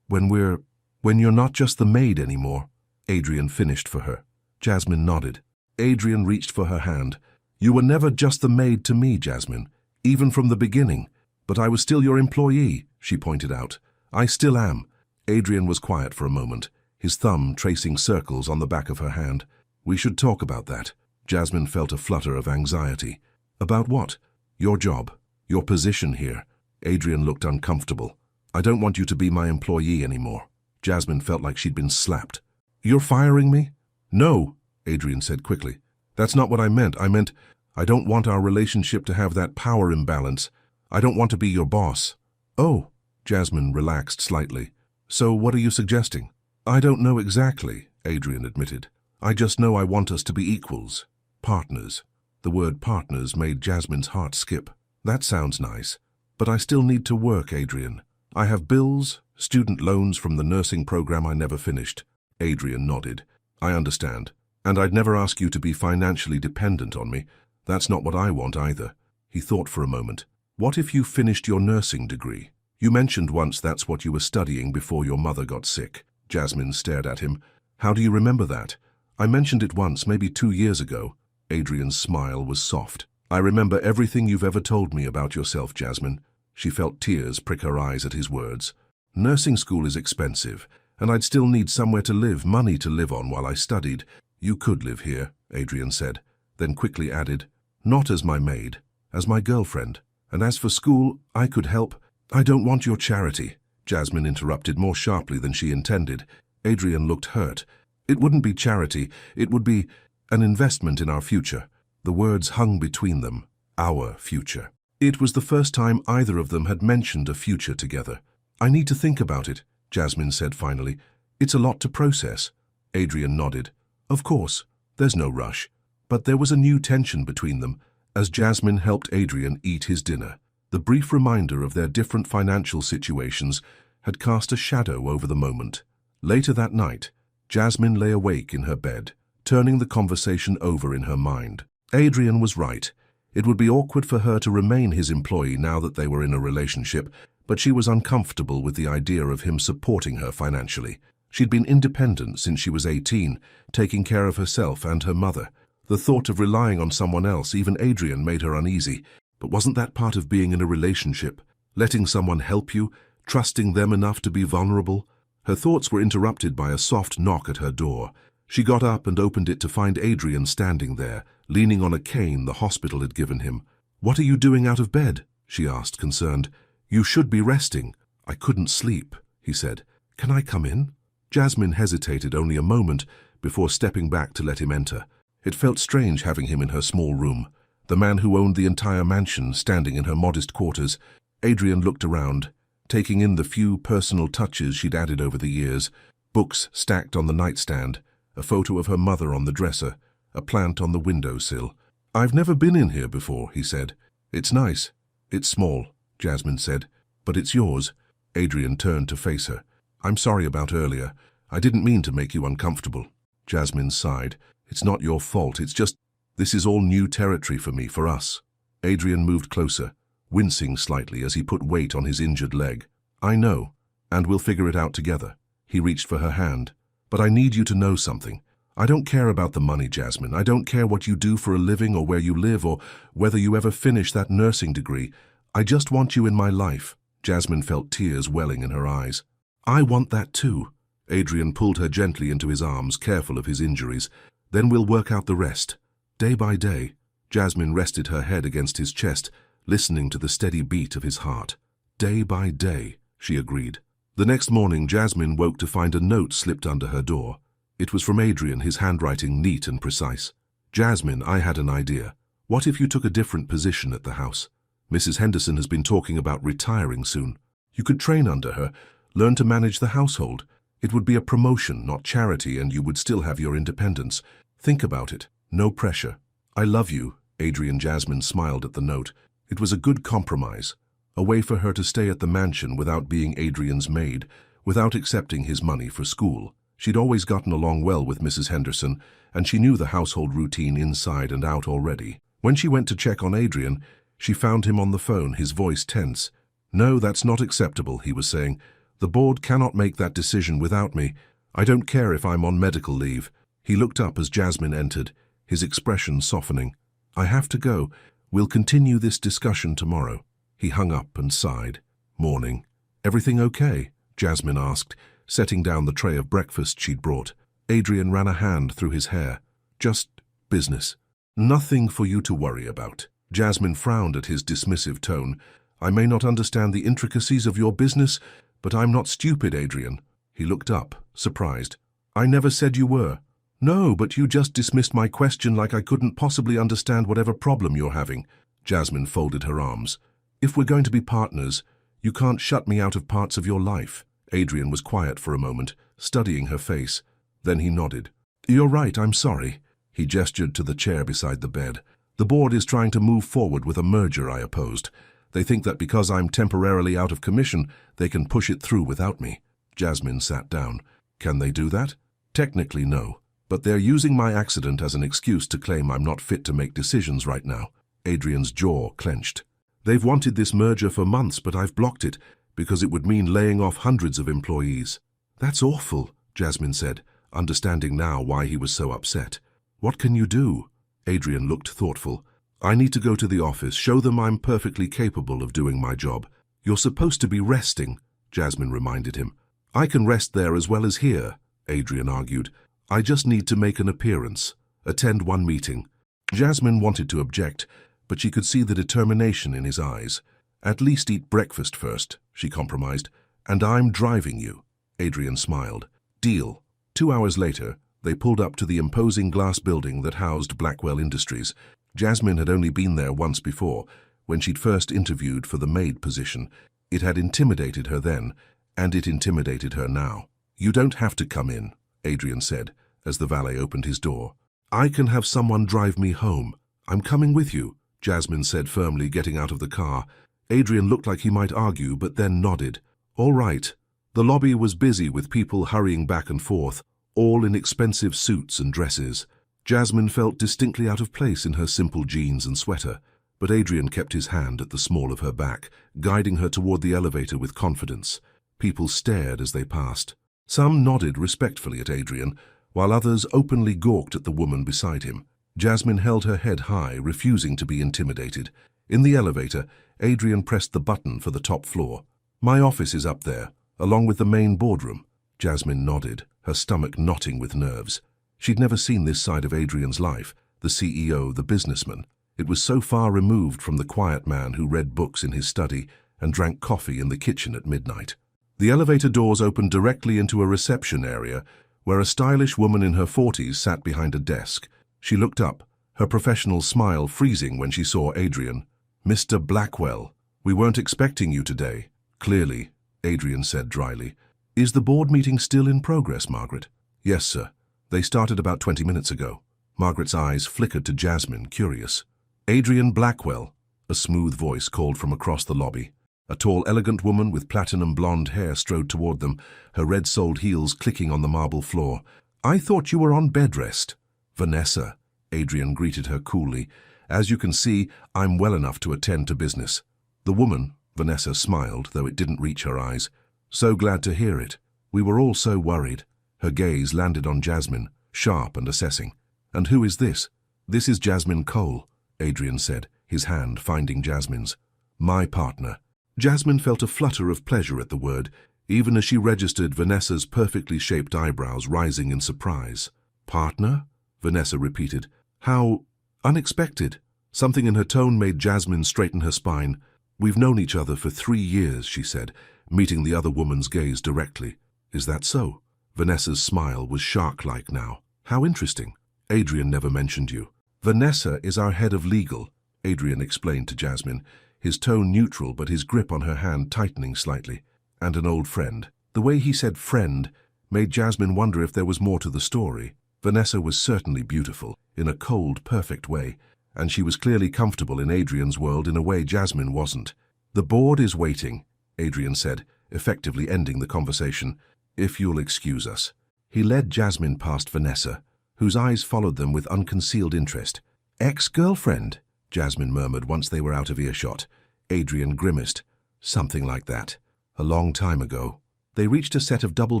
you're not just the maid anymore?" Adrien finished for her. Jasmine nodded. Adrien reached for her hand. "You were never just the maid to me, Jasmine, even from the beginning. But I was still your employee," she pointed out. "I still am." Adrien was quiet for a moment, his thumb tracing circles on the back of her hand. "We should talk about that." Jasmine felt a flutter of anxiety. "About what?" "Your job, your position here." Adrien looked uncomfortable. "I don't want you to be my employee anymore." Jasmine felt like she'd been slapped. "You're firing me?" "No," Adrien said quickly. "That's not what I meant. I meant I don't want our relationship to have that power imbalance. I don't want to be your boss." "Oh," Jasmine relaxed slightly. "So what are you suggesting?" "I don't know exactly," Adrien admitted. "I just know I want us to be equals. Partners." The word partners made Jasmine's heart skip. "That sounds nice. But I still need to work, Adrien. I have bills, student loans from the nursing program I never finished." Adrien nodded. "I understand. And I'd never ask you to be financially dependent on me. That's not what I want either." He thought for a moment. "What if you finished your nursing degree? You mentioned once that's what you were studying before your mother got sick." Jasmine stared at him. "How do you remember that?" "I mentioned it once, maybe 2 years ago." Adrien's smile was soft. "I remember everything you've ever told me about yourself, Jasmine." She felt tears prick her eyes at his words. "Nursing school is expensive, and I'd still need somewhere to live, money to live on while I studied." "You could live here," Adrien said, then quickly added, "Not as my maid, as my girlfriend. And as for school, I could help." "I don't want your charity," Jasmine interrupted more sharply than she intended. Adrien looked hurt. "It wouldn't be charity, it would be an investment in our future." The words hung between them. Our future. It was the first time either of them had mentioned a future together. "I need to think about it," Jasmine said finally. "It's a lot to process." Adrien nodded. "Of course, there's no rush." But there was a new tension between them as Jasmine helped Adrien eat his dinner. The brief reminder of their different financial situations had cast a shadow over the moment. Later that night, Jasmine lay awake in her bed, turning the conversation over in her mind. Adrien was right. It would be awkward for her to remain his employee now that they were in a relationship, but she was uncomfortable with the idea of him supporting her financially. She'd been independent since she was 18, taking care of herself and her mother. The thought of relying on someone else, even Adrien, made her uneasy. But wasn't that part of being in a relationship? Letting someone help you, trusting them enough to be vulnerable? Her thoughts were interrupted by a soft knock at her door. She got up and opened it to find Adrien standing there, leaning on a cane the hospital had given him. "What are you doing out of bed?" she asked, concerned. "You should be resting." "I couldn't sleep," he said. "Can I come in?" Jasmine hesitated only a moment before stepping back to let him enter. It felt strange having him in her small room. The man who owned the entire mansion standing in her modest quarters. Adrien looked around, taking in the few personal touches she'd added over the years. Books stacked on the nightstand, a photo of her mother on the dresser, a plant on the windowsill. "I've never been in here before," he said. "It's nice." "It's small," Jasmine said. "But it's yours." Adrien turned to face her. "I'm sorry about earlier. I didn't mean to make you uncomfortable." Jasmine sighed. "It's not your fault, it's just, this is all new territory for me, for us." Adrien moved closer, wincing slightly as he put weight on his injured leg. "I know, and we'll figure it out together." He reached for her hand. "But I need you to know something. I don't care about the money, Jasmine. I don't care what you do for a living or where you live or whether you ever finish that nursing degree. I just want you in my life." Jasmine felt tears welling in her eyes. "I want that too." Adrien pulled her gently into his arms, careful of his injuries. "Then we'll work out the rest. Day by day." Jasmine rested her head against his chest, listening to the steady beat of his heart. "Day by day," she agreed. The next morning, Jasmine woke to find a note slipped under her door. It was from Adrien, his handwriting neat and precise. "Jasmine, I had an idea. What if you took a different position at the house? Mrs. Henderson has been talking about retiring soon. You could train under her, learn to manage the household. It would be a promotion, not charity, and you would still have your independence. Think about it. No pressure." "I love you," Adrien. Jasmine smiled at the note. It was a good compromise. A way for her to stay at the mansion without being Adrien's maid, without accepting his money for school. She'd always gotten along well with Mrs. Henderson, and she knew the household routine inside and out already. When she went to check on Adrien, she found him on the phone, his voice tense. "No, that's not acceptable," he was saying. "The board cannot make that decision without me. I don't care if I'm on medical leave." He looked up as Jasmine entered, his expression softening. "I have to go. We'll continue this discussion tomorrow." He hung up and sighed. "Morning. Everything okay?" Jasmine asked, setting down the tray of breakfast she'd brought. Adrien ran a hand through his hair. "Just business. Nothing for you to worry about." Jasmine frowned at his dismissive tone. "I may not understand the intricacies of your business, but I'm not stupid, Adrien." He looked up, surprised. "I never said you were." "No, but you just dismissed my question like I couldn't possibly understand whatever problem you're having." Jasmine folded her arms. "If we're going to be partners, you can't shut me out of parts of your life." Adrien was quiet for a moment, studying her face. Then he nodded. "You're right, I'm sorry." He gestured to the chair beside the bed. "The board is trying to move forward with a merger I opposed. They think that because I'm temporarily out of commission, they can push it through without me." Jasmine sat down. "Can they do that?" "Technically, no. But they're using my accident as an excuse to claim I'm not fit to make decisions right now." Adrien's jaw clenched. "They've wanted this merger for months, but I've blocked it, because it would mean laying off hundreds of employees." "That's awful," Jasmine said, understanding now why he was so upset. "What can you do?" Adrien looked thoughtful. "I need to go to the office, show them I'm perfectly capable of doing my job." "You're supposed to be resting," Jasmine reminded him. "I can rest there as well as here," Adrien argued. "I just need to make an appearance, attend one meeting." Jasmine wanted to object, but she could see the determination in his eyes. "At least eat breakfast first," she compromised. "And I'm driving you." Adrien smiled. "Deal." 2 hours later, they pulled up to the imposing glass building that housed Blackwell Industries. Jasmine had only been there once before, when she'd first interviewed for the maid position. It had intimidated her then, and it intimidated her now. "You don't have to come in," Adrien said, as the valet opened his door. "I can have someone drive me home." "I'm coming with you," Jasmine said firmly, getting out of the car. Adrien looked like he might argue, but then nodded. All right. The lobby was busy with people hurrying back and forth, all in expensive suits and dresses. Jasmine felt distinctly out of place in her simple jeans and sweater, but Adrien kept his hand at the small of her back, guiding her toward the elevator with confidence. People stared as they passed. Some nodded respectfully at Adrien, while others openly gawked at the woman beside him. Jasmine held her head high, refusing to be intimidated. In the elevator, Adrien pressed the button for the top floor. "My office is up there, along with the main boardroom." Jasmine nodded, her stomach knotting with nerves. She'd never seen this side of Adrien's life, the CEO, the businessman. It was so far removed from the quiet man who read books in his study and drank coffee in the kitchen at midnight. The elevator doors opened directly into a reception area where a stylish woman in her 40s sat behind a desk. She looked up, her professional smile freezing when she saw Adrien. "Mr. Blackwell, we weren't expecting you today." "Clearly," Adrien said dryly. "Is the board meeting still in progress, Margaret?" "Yes, sir. They started about 20 minutes ago." Margaret's eyes flickered to Jasmine, curious. "Adrien Blackwell," a smooth voice called from across the lobby. A tall, elegant woman with platinum blonde hair strode toward them, her red-soled heels clicking on the marble floor. "I thought you were on bed rest." "Vanessa," Adrien greeted her coolly. "As you can see, I'm well enough to attend to business." The woman, Vanessa, smiled, though it didn't reach her eyes. "So glad to hear it. We were all so worried." Her gaze landed on Jasmine, sharp and assessing. "And who is this?" "This is Jasmine Cole," Adrien said, his hand finding Jasmine's. "My partner." Jasmine felt a flutter of pleasure at the word, even as she registered Vanessa's perfectly shaped eyebrows rising in surprise. "Partner?" Vanessa repeated. "How unexpected." Something in her tone made Jasmine straighten her spine. "We've known each other for 3 years," she said, meeting the other woman's gaze directly. "Is that so?" Vanessa's smile was shark-like now. "How interesting. Adrien never mentioned you." "Vanessa is our head of legal," Adrien explained to Jasmine, his tone neutral but his grip on her hand tightening slightly. "And an old friend." The way he said friend made Jasmine wonder if there was more to the story. Vanessa was certainly beautiful, in a cold, perfect way, and she was clearly comfortable in Adrien's world in a way Jasmine wasn't. "The board is waiting," Adrien said, effectively ending the conversation. "If you'll excuse us." He led Jasmine past Vanessa, whose eyes followed them with unconcealed interest. "Ex-girlfriend," Jasmine murmured once they were out of earshot. Adrien grimaced. "Something like that. A long time ago." They reached a set of double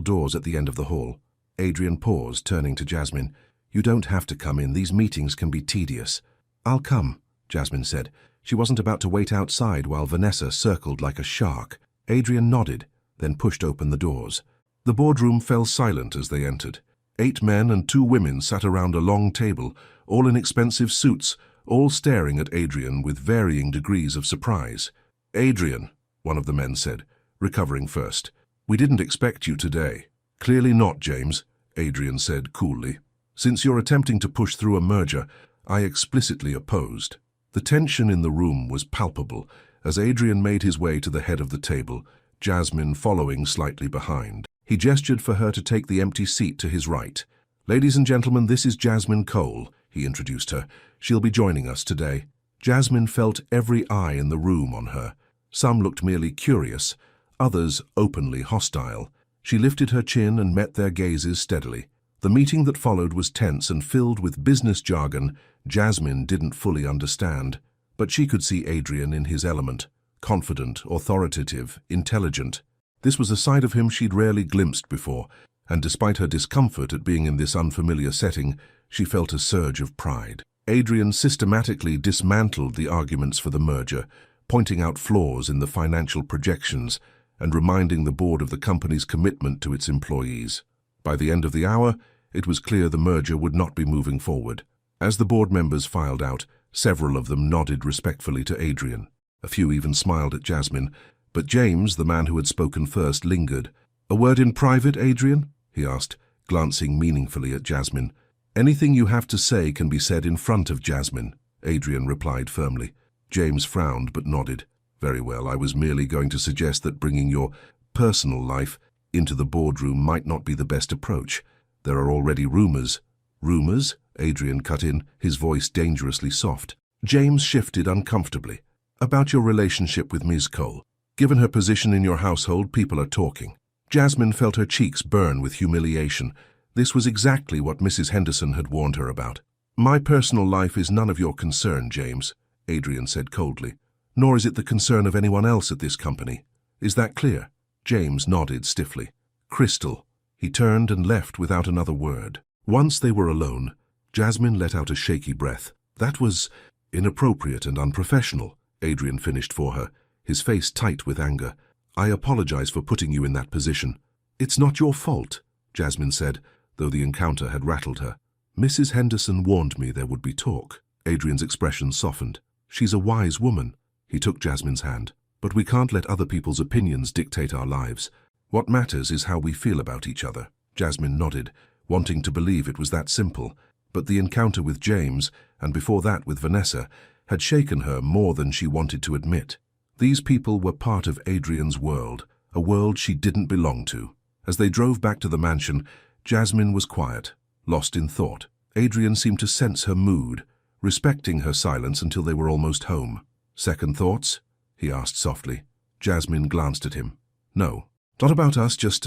doors at the end of the hall. Adrien paused, turning to Jasmine. "You don't have to come in. These meetings can be tedious." "I'll come," Jasmine said. She wasn't about to wait outside while Vanessa circled like a shark. Adrien nodded, then pushed open the doors. The boardroom fell silent as they entered. 8 men and 2 women sat around a long table, all in expensive suits, all staring at Adrien with varying degrees of surprise. "Adrien," one of the men said, recovering first. "We didn't expect you today." "Clearly not, James," Adrien said coolly. "Since you're attempting to push through a merger, I explicitly opposed." The tension in the room was palpable as Adrien made his way to the head of the table, Jasmine following slightly behind. He gestured for her to take the empty seat to his right. "Ladies and gentlemen, this is Jasmine Cole," he introduced her. "She'll be joining us today." Jasmine felt every eye in the room on her. Some looked merely curious, others openly hostile. She lifted her chin and met their gazes steadily. The meeting that followed was tense and filled with business jargon Jasmine didn't fully understand, but she could see Adrien in his element, confident, authoritative, intelligent. This was a side of him she'd rarely glimpsed before, and despite her discomfort at being in this unfamiliar setting, she felt a surge of pride. Adrien systematically dismantled the arguments for the merger, pointing out flaws in the financial projections and reminding the board of the company's commitment to its employees. By the end of the hour, it was clear the merger would not be moving forward. As the board members filed out, several of them nodded respectfully to Adrien. A few even smiled at Jasmine, but James, the man who had spoken first, lingered. "A word in private, Adrien?" he asked, glancing meaningfully at Jasmine. "Anything you have to say can be said in front of Jasmine," Adrien replied firmly. James frowned but nodded. "Very well, I was merely going to suggest that bringing your personal life into the boardroom might not be the best approach. There are already rumors." "Rumors?" Adrien cut in, his voice dangerously soft. James shifted uncomfortably. About your relationship with Ms. Cole. Given her position in your household, people are talking. Jasmine felt her cheeks burn with humiliation. This was exactly what Mrs. Henderson had warned her about. My personal life is none of your concern, James, Adrien said coldly. Nor is it the concern of anyone else at this company. Is that clear? James nodded stiffly. Crystal. He turned and left without another word. Once they were alone, Jasmine let out a shaky breath. That was inappropriate and unprofessional, Adrien finished for her, his face tight with anger. I apologize for putting you in that position. It's not your fault, Jasmine said, though the encounter had rattled her. Mrs. Henderson warned me there would be talk. Adrien's expression softened. She's a wise woman. He took Jasmine's hand. But we can't let other people's opinions dictate our lives. What matters is how we feel about each other. Jasmine nodded, wanting to believe it was that simple. But the encounter with James, and before that with Vanessa, had shaken her more than she wanted to admit. These people were part of Adrien's world, a world she didn't belong to. As they drove back to the mansion, Jasmine was quiet, lost in thought. Adrien seemed to sense her mood, respecting her silence until they were almost home. Second thoughts? He asked softly. Jasmine glanced at him. No, not about us, just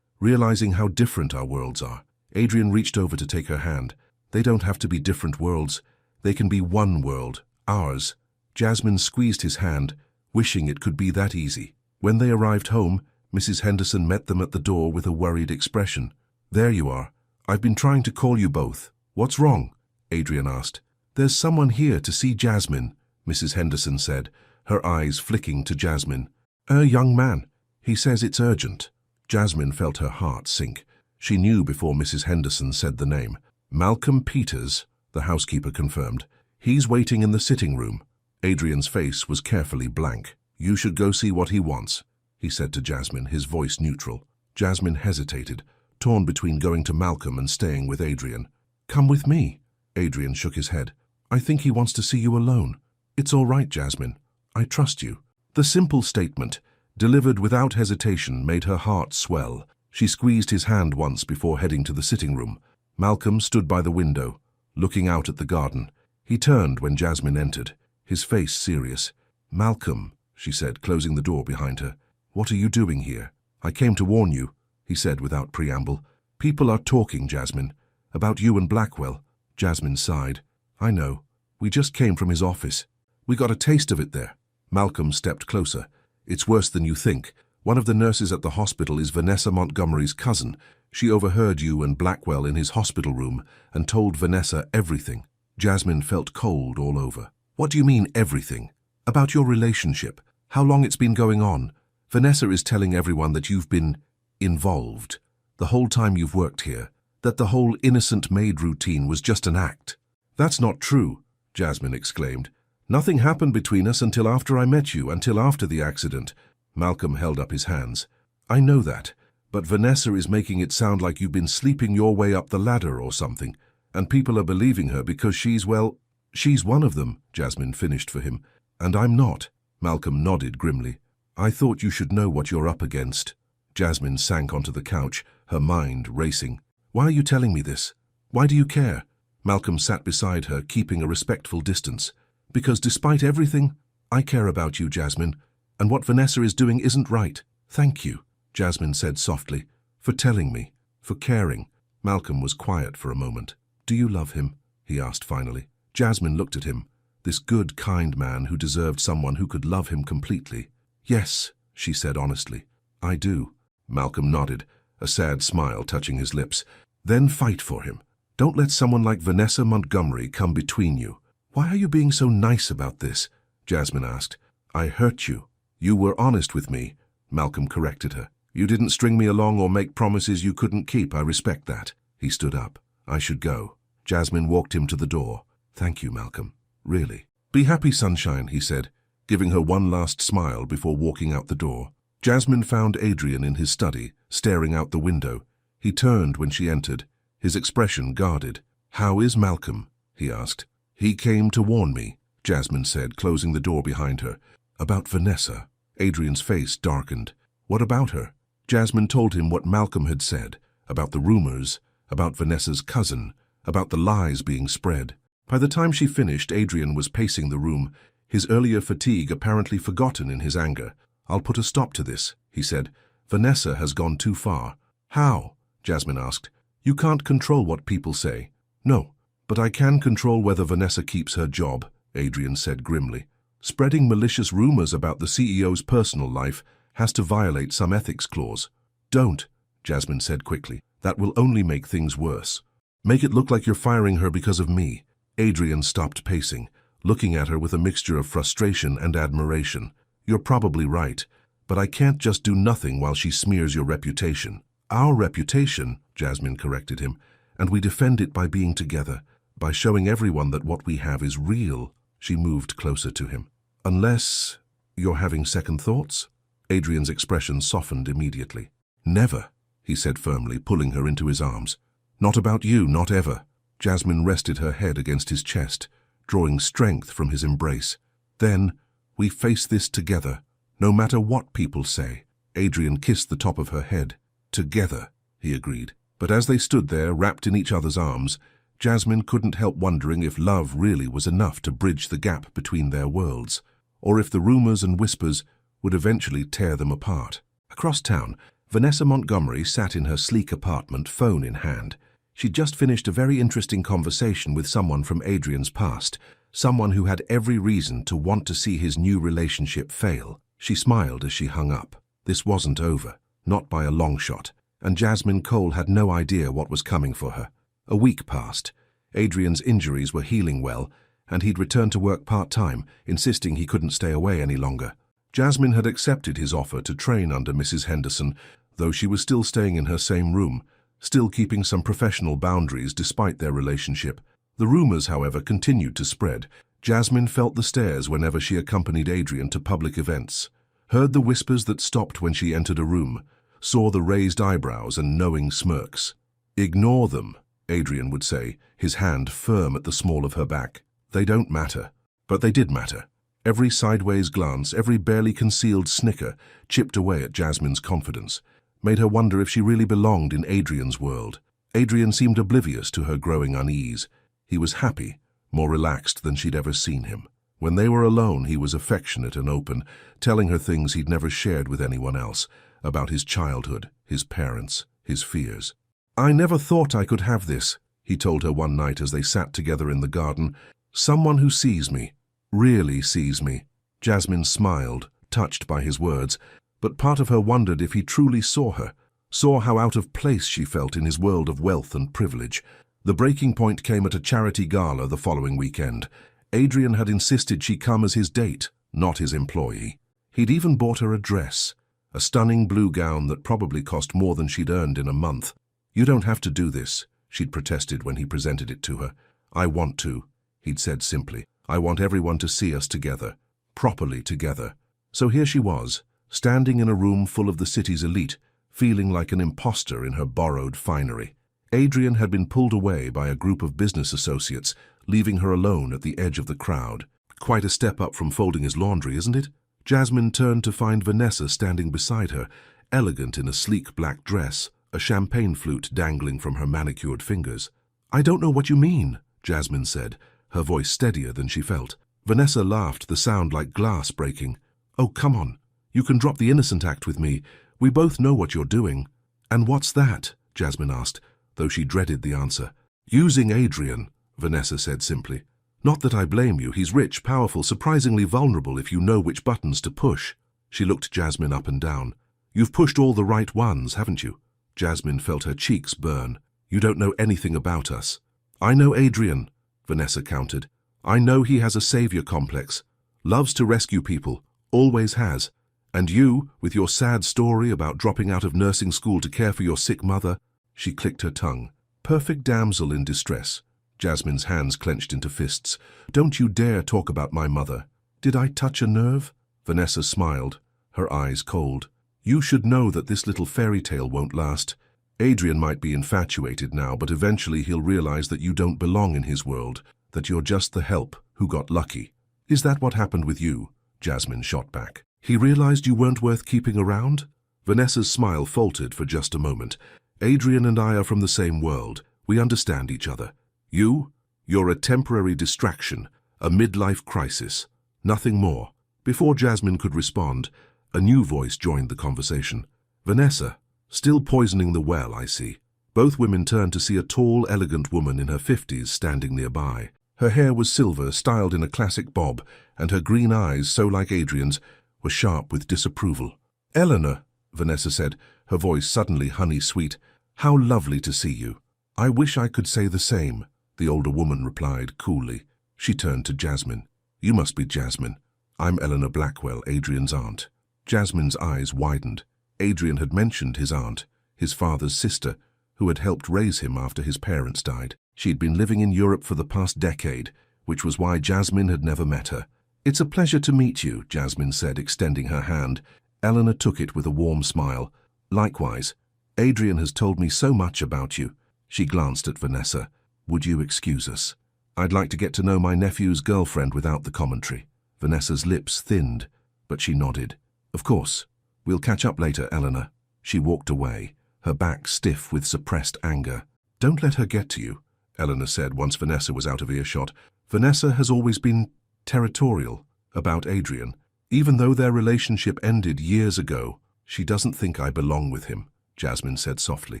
realizing how different our worlds are. Adrien reached over to take her hand. They don't have to be different worlds. They can be one world, ours. Jasmine squeezed his hand, wishing it could be that easy. When they arrived home, Mrs. Henderson met them at the door with a worried expression. There you are. I've been trying to call you both. What's wrong? Adrien asked. There's someone here to see Jasmine, Mrs. Henderson said, her eyes flicking to Jasmine. A young man. He says it's urgent. Jasmine felt her heart sink. She knew before Mrs. Henderson said the name. Malcolm Peters, the housekeeper confirmed. He's waiting in the sitting room. Adrien's face was carefully blank. You should go see what he wants, he said to Jasmine, his voice neutral. Jasmine hesitated, torn between going to Malcolm and staying with Adrien. Come with me. Adrien shook his head. I think he wants to see you alone. It's all right, Jasmine. I trust you. The simple statement, delivered without hesitation, made her heart swell. She squeezed his hand once before heading to the sitting room. Malcolm stood by the window, looking out at the garden. He turned when Jasmine entered, his face serious. Malcolm, she said, closing the door behind her. What are you doing here? I came to warn you, he said without preamble. People are talking, Jasmine, about you and Blackwell. Jasmine sighed. I know. We just came from his office. We got a taste of it there. Malcolm stepped closer. It's worse than you think. One of the nurses at the hospital is Vanessa Montgomery's cousin. She overheard you and Blackwell in his hospital room and told Vanessa everything. Jasmine felt cold all over. What do you mean, everything? About your relationship. How long it's been going on. Vanessa is telling everyone that you've been involved the whole time you've worked here, that the whole innocent maid routine was just an act. That's not true, Jasmine exclaimed. Nothing happened between us until after I met you, until after the accident. Malcolm held up his hands. I know that, but Vanessa is making it sound like you've been sleeping your way up the ladder or something, and people are believing her because she's one of them, Jasmine finished for him. And I'm not. Malcolm nodded grimly. I thought you should know what you're up against. Jasmine sank onto the couch, her mind racing. Why are you telling me this? Why do you care? Malcolm sat beside her, keeping a respectful distance. Because despite everything, I care about you, Jasmine, and what Vanessa is doing isn't right. Thank you, Jasmine said softly, for telling me, for caring. Malcolm was quiet for a moment. Do you love him? He asked finally. Jasmine looked at him, this good, kind man who deserved someone who could love him completely. Yes, she said honestly. I do. Malcolm nodded, a sad smile touching his lips. Then fight for him. Don't let someone like Vanessa Montgomery come between you. Why are you being so nice about this? Jasmine asked. I hurt you. You were honest with me, Malcolm corrected her. You didn't string me along or make promises you couldn't keep. I respect that. He stood up. I should go. Jasmine walked him to the door. Thank you, Malcolm. Really. Be happy, sunshine, he said, giving her one last smile before walking out the door. Jasmine found Adrien in his study, staring out the window. He turned when she entered, his expression guarded. How is Malcolm? He asked. He came to warn me, Jasmine said, closing the door behind her. About Vanessa. Adrien's face darkened. What about her? Jasmine told him what Malcolm had said, about the rumors, about Vanessa's cousin, about the lies being spread. By the time she finished, Adrien was pacing the room, his earlier fatigue apparently forgotten in his anger. "I'll put a stop to this," he said. "Vanessa has gone too far." "How?" Jasmine asked. "You can't control what people say." "No, but I can control whether Vanessa keeps her job," Adrien said grimly. "Spreading malicious rumors about the CEO's personal life has to violate some ethics clause." "Don't," Jasmine said quickly. "That will only make things worse. Make it look like you're firing her because of me." Adrien stopped pacing, looking at her with a mixture of frustration and admiration. "You're probably right, but I can't just do nothing while she smears your reputation." "Our reputation," Jasmine corrected him, "and we defend it by being together, by showing everyone that what we have is real." She moved closer to him. "Unless you're having second thoughts?" Adrien's expression softened immediately. "Never," he said firmly, pulling her into his arms. "Not about you, not ever." Jasmine rested her head against his chest, drawing strength from his embrace. "Then, we face this together, no matter what people say." Adrien kissed the top of her head. "Together," he agreed. But as they stood there, wrapped in each other's arms, Jasmine couldn't help wondering if love really was enough to bridge the gap between their worlds, or if the rumors and whispers would eventually tear them apart. Across town, Vanessa Montgomery sat in her sleek apartment, phone in hand. She'd just finished a very interesting conversation with someone from Adrien's past, someone who had every reason to want to see his new relationship fail. She smiled as she hung up. This wasn't over, not by a long shot, and Jasmine Cole had no idea what was coming for her. A week passed. Adrien's injuries were healing well, and he'd returned to work part-time, insisting he couldn't stay away any longer. Jasmine had accepted his offer to train under Mrs. Henderson, though she was still staying in her same room, still keeping some professional boundaries despite their relationship. The rumors, however, continued to spread. Jasmine felt the stares whenever she accompanied Adrien to public events, heard the whispers that stopped when she entered a room, saw the raised eyebrows and knowing smirks. "Ignore them," Adrien would say, his hand firm at the small of her back. "They don't matter." But they did matter. Every sideways glance, every barely concealed snicker chipped away at Jasmine's confidence, made her wonder if she really belonged in Adrien's world. Adrien seemed oblivious to her growing unease. He was happy, more relaxed than she'd ever seen him. When they were alone, he was affectionate and open, telling her things he'd never shared with anyone else, about his childhood, his parents, his fears. "I never thought I could have this," he told her one night as they sat together in the garden. "Someone who sees me, really sees me." Jasmine smiled, touched by his words, but part of her wondered if he truly saw her, saw how out of place she felt in his world of wealth and privilege. The breaking point came at a charity gala the following weekend. Adrien had insisted she come as his date, not his employee. He'd even bought her a dress, a stunning blue gown that probably cost more than she'd earned in a month. "You don't have to do this," she'd protested when he presented it to her. "I want to," he'd said simply. "I want everyone to see us together, properly together." So here she was, standing in a room full of the city's elite, feeling like an imposter in her borrowed finery. Adrien had been pulled away by a group of business associates, leaving her alone at the edge of the crowd. Quite a step up from folding his laundry, isn't it? Jasmine turned to find Vanessa standing beside her, elegant in a sleek black dress, a champagne flute dangling from her manicured fingers. "I don't know what you mean," Jasmine said, her voice steadier than she felt. Vanessa laughed, the sound like glass breaking. "Oh, come on. You can drop the innocent act with me. We both know what you're doing." "And what's that?" Jasmine asked, though she dreaded the answer. "Using Adrien," Vanessa said simply. "Not that I blame you. He's rich, powerful, surprisingly vulnerable if you know which buttons to push." She looked Jasmine up and down. "You've pushed all the right ones, haven't you?" Jasmine felt her cheeks burn. "You don't know anything about us." "I know Adrien," Vanessa countered. "I know he has a savior complex, loves to rescue people, always has. And you, with your sad story about dropping out of nursing school to care for your sick mother," she clicked her tongue. "Perfect damsel in distress." Jasmine's hands clenched into fists. "Don't you dare talk about my mother." "Did I touch a nerve?" Vanessa smiled, her eyes cold. "You should know that this little fairy tale won't last. Adrien might be infatuated now, but eventually he'll realize that you don't belong in his world, that you're just the help who got lucky." "Is that what happened with you?" Jasmine shot back. "He realized you weren't worth keeping around?" Vanessa's smile faltered for just a moment. "Adrien and I are from the same world. We understand each other. You're a temporary distraction, a midlife crisis. Nothing more. Before Jasmine could respond, a new voice joined the conversation. Vanessa, still poisoning the well, I see. Both women turned to see a tall, elegant woman in her 50s standing nearby. Her hair was silver, styled in a classic bob, and her green eyes, so like Adrien's, were sharp with disapproval. Eleanor, Vanessa said, her voice suddenly honey-sweet, how lovely to see you. I wish I could say the same, the older woman replied coolly. She turned to Jasmine. You must be Jasmine. I'm Eleanor Blackwell, Adrien's aunt. Jasmine's eyes widened. Adrien had mentioned his aunt, his father's sister, who had helped raise him after his parents died. She'd been living in Europe for the past decade, which was why Jasmine had never met her. It's a pleasure to meet you, Jasmine said, extending her hand. Eleanor took it with a warm smile. Likewise, Adrien has told me so much about you. She glanced at Vanessa. Would you excuse us? I'd like to get to know my nephew's girlfriend without the commentary. Vanessa's lips thinned, but she nodded. Of course. We'll catch up later, Eleanor. She walked away, her back stiff with suppressed anger. Don't let her get to you, Eleanor said once Vanessa was out of earshot. Vanessa has always been territorial about Adrien. Even though their relationship ended years ago, she doesn't think I belong with him, Jasmine said softly.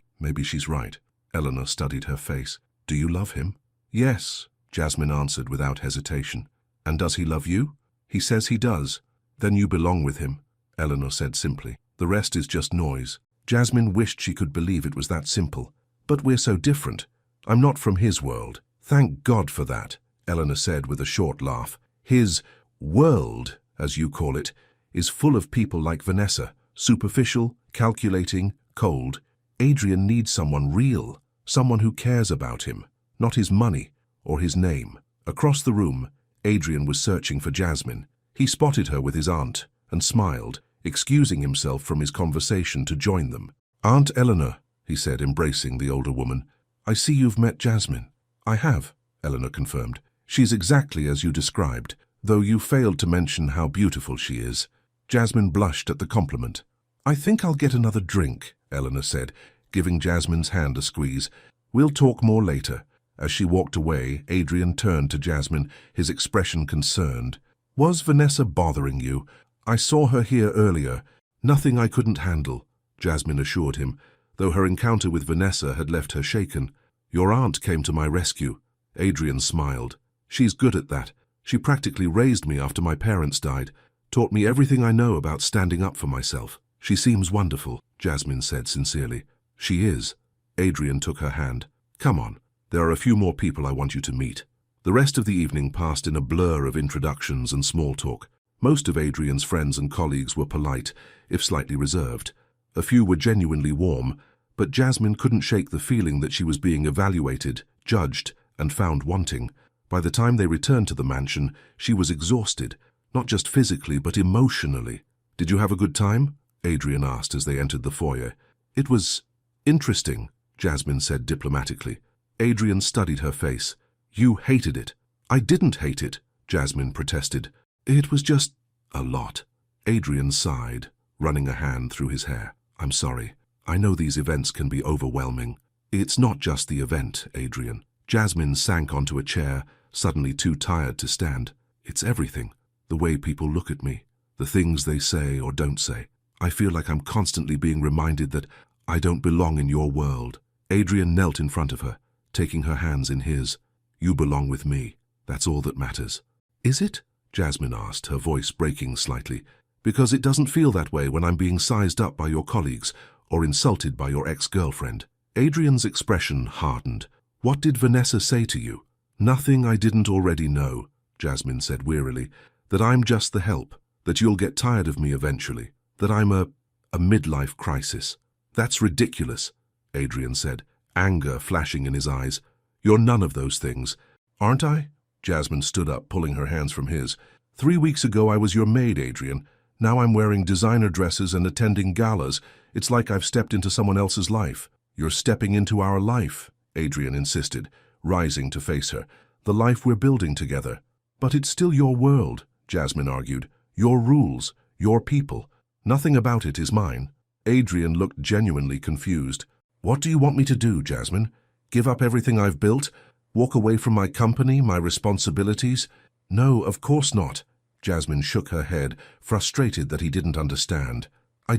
Maybe she's right. Eleanor studied her face. Do you love him? Yes, Jasmine answered without hesitation. And does he love you? He says he does. Then you belong with him, Eleanor said simply. The rest is just noise. Jasmine wished she could believe it was that simple. But we're so different. I'm not from his world. Thank God for that, Eleanor said with a short laugh. His world, as you call it, is full of people like Vanessa, superficial, calculating, cold. Adrien needs someone real, someone who cares about him, not his money or his name. Across the room, Adrien was searching for Jasmine. He spotted her with his aunt and smiled, excusing himself from his conversation to join them. Aunt Eleanor, he said, embracing the older woman, I see you've met Jasmine. I have, Eleanor confirmed. She's exactly as you described, though you failed to mention how beautiful she is. Jasmine blushed at the compliment. I think I'll get another drink, Eleanor said, giving Jasmine's hand a squeeze. We'll talk more later. As she walked away, Adrien turned to Jasmine, his expression concerned. Was Vanessa bothering you? I saw her here earlier. Nothing I couldn't handle, Jasmine assured him, though her encounter with Vanessa had left her shaken. Your aunt came to my rescue. Adrien smiled. She's good at that. She practically raised me after my parents died, taught me everything I know about standing up for myself. She seems wonderful, Jasmine said sincerely. She is. Adrien took her hand. Come on, there are a few more people I want you to meet. The rest of the evening passed in a blur of introductions and small talk. Most of Adrien's friends and colleagues were polite, if slightly reserved. A few were genuinely warm, but Jasmine couldn't shake the feeling that she was being evaluated, judged, and found wanting. By the time they returned to the mansion, she was exhausted, not just physically but emotionally. Did you have a good time? Adrien asked as they entered the foyer. It was interesting, Jasmine said diplomatically. Adrien studied her face. You hated it. I didn't hate it, Jasmine protested. It was just a lot. Adrien sighed, running a hand through his hair. I'm sorry. I know these events can be overwhelming. It's not just the event, Adrien. Jasmine sank onto a chair, suddenly too tired to stand. It's everything. The way people look at me, the things they say or don't say. I feel like I'm constantly being reminded that I don't belong in your world. Adrien knelt in front of her, taking her hands in his. You belong with me. That's all that matters. Is it? Jasmine asked, her voice breaking slightly. Because it doesn't feel that way when I'm being sized up by your colleagues or insulted by your ex-girlfriend. Adrien's expression hardened. What did Vanessa say to you? Nothing I didn't already know, Jasmine said wearily. That I'm just the help, that you'll get tired of me eventually, that I'm a midlife crisis. That's ridiculous, Adrien said, anger flashing in his eyes. You're none of those things. Aren't I? Jasmine stood up, pulling her hands from his. 3 weeks ago I was your maid, Adrien. Now I'm wearing designer dresses and attending galas. It's like I've stepped into someone else's life. You're stepping into our life, Adrien insisted, rising to face her. The life we're building together. But it's still your world, Jasmine argued. Your rules, your people. Nothing about it is mine. Adrien looked genuinely confused. What do you want me to do, Jasmine? Give up everything I've built? Walk away from my company, my responsibilities? No, of course not, Jasmine shook her head, frustrated that he didn't understand. I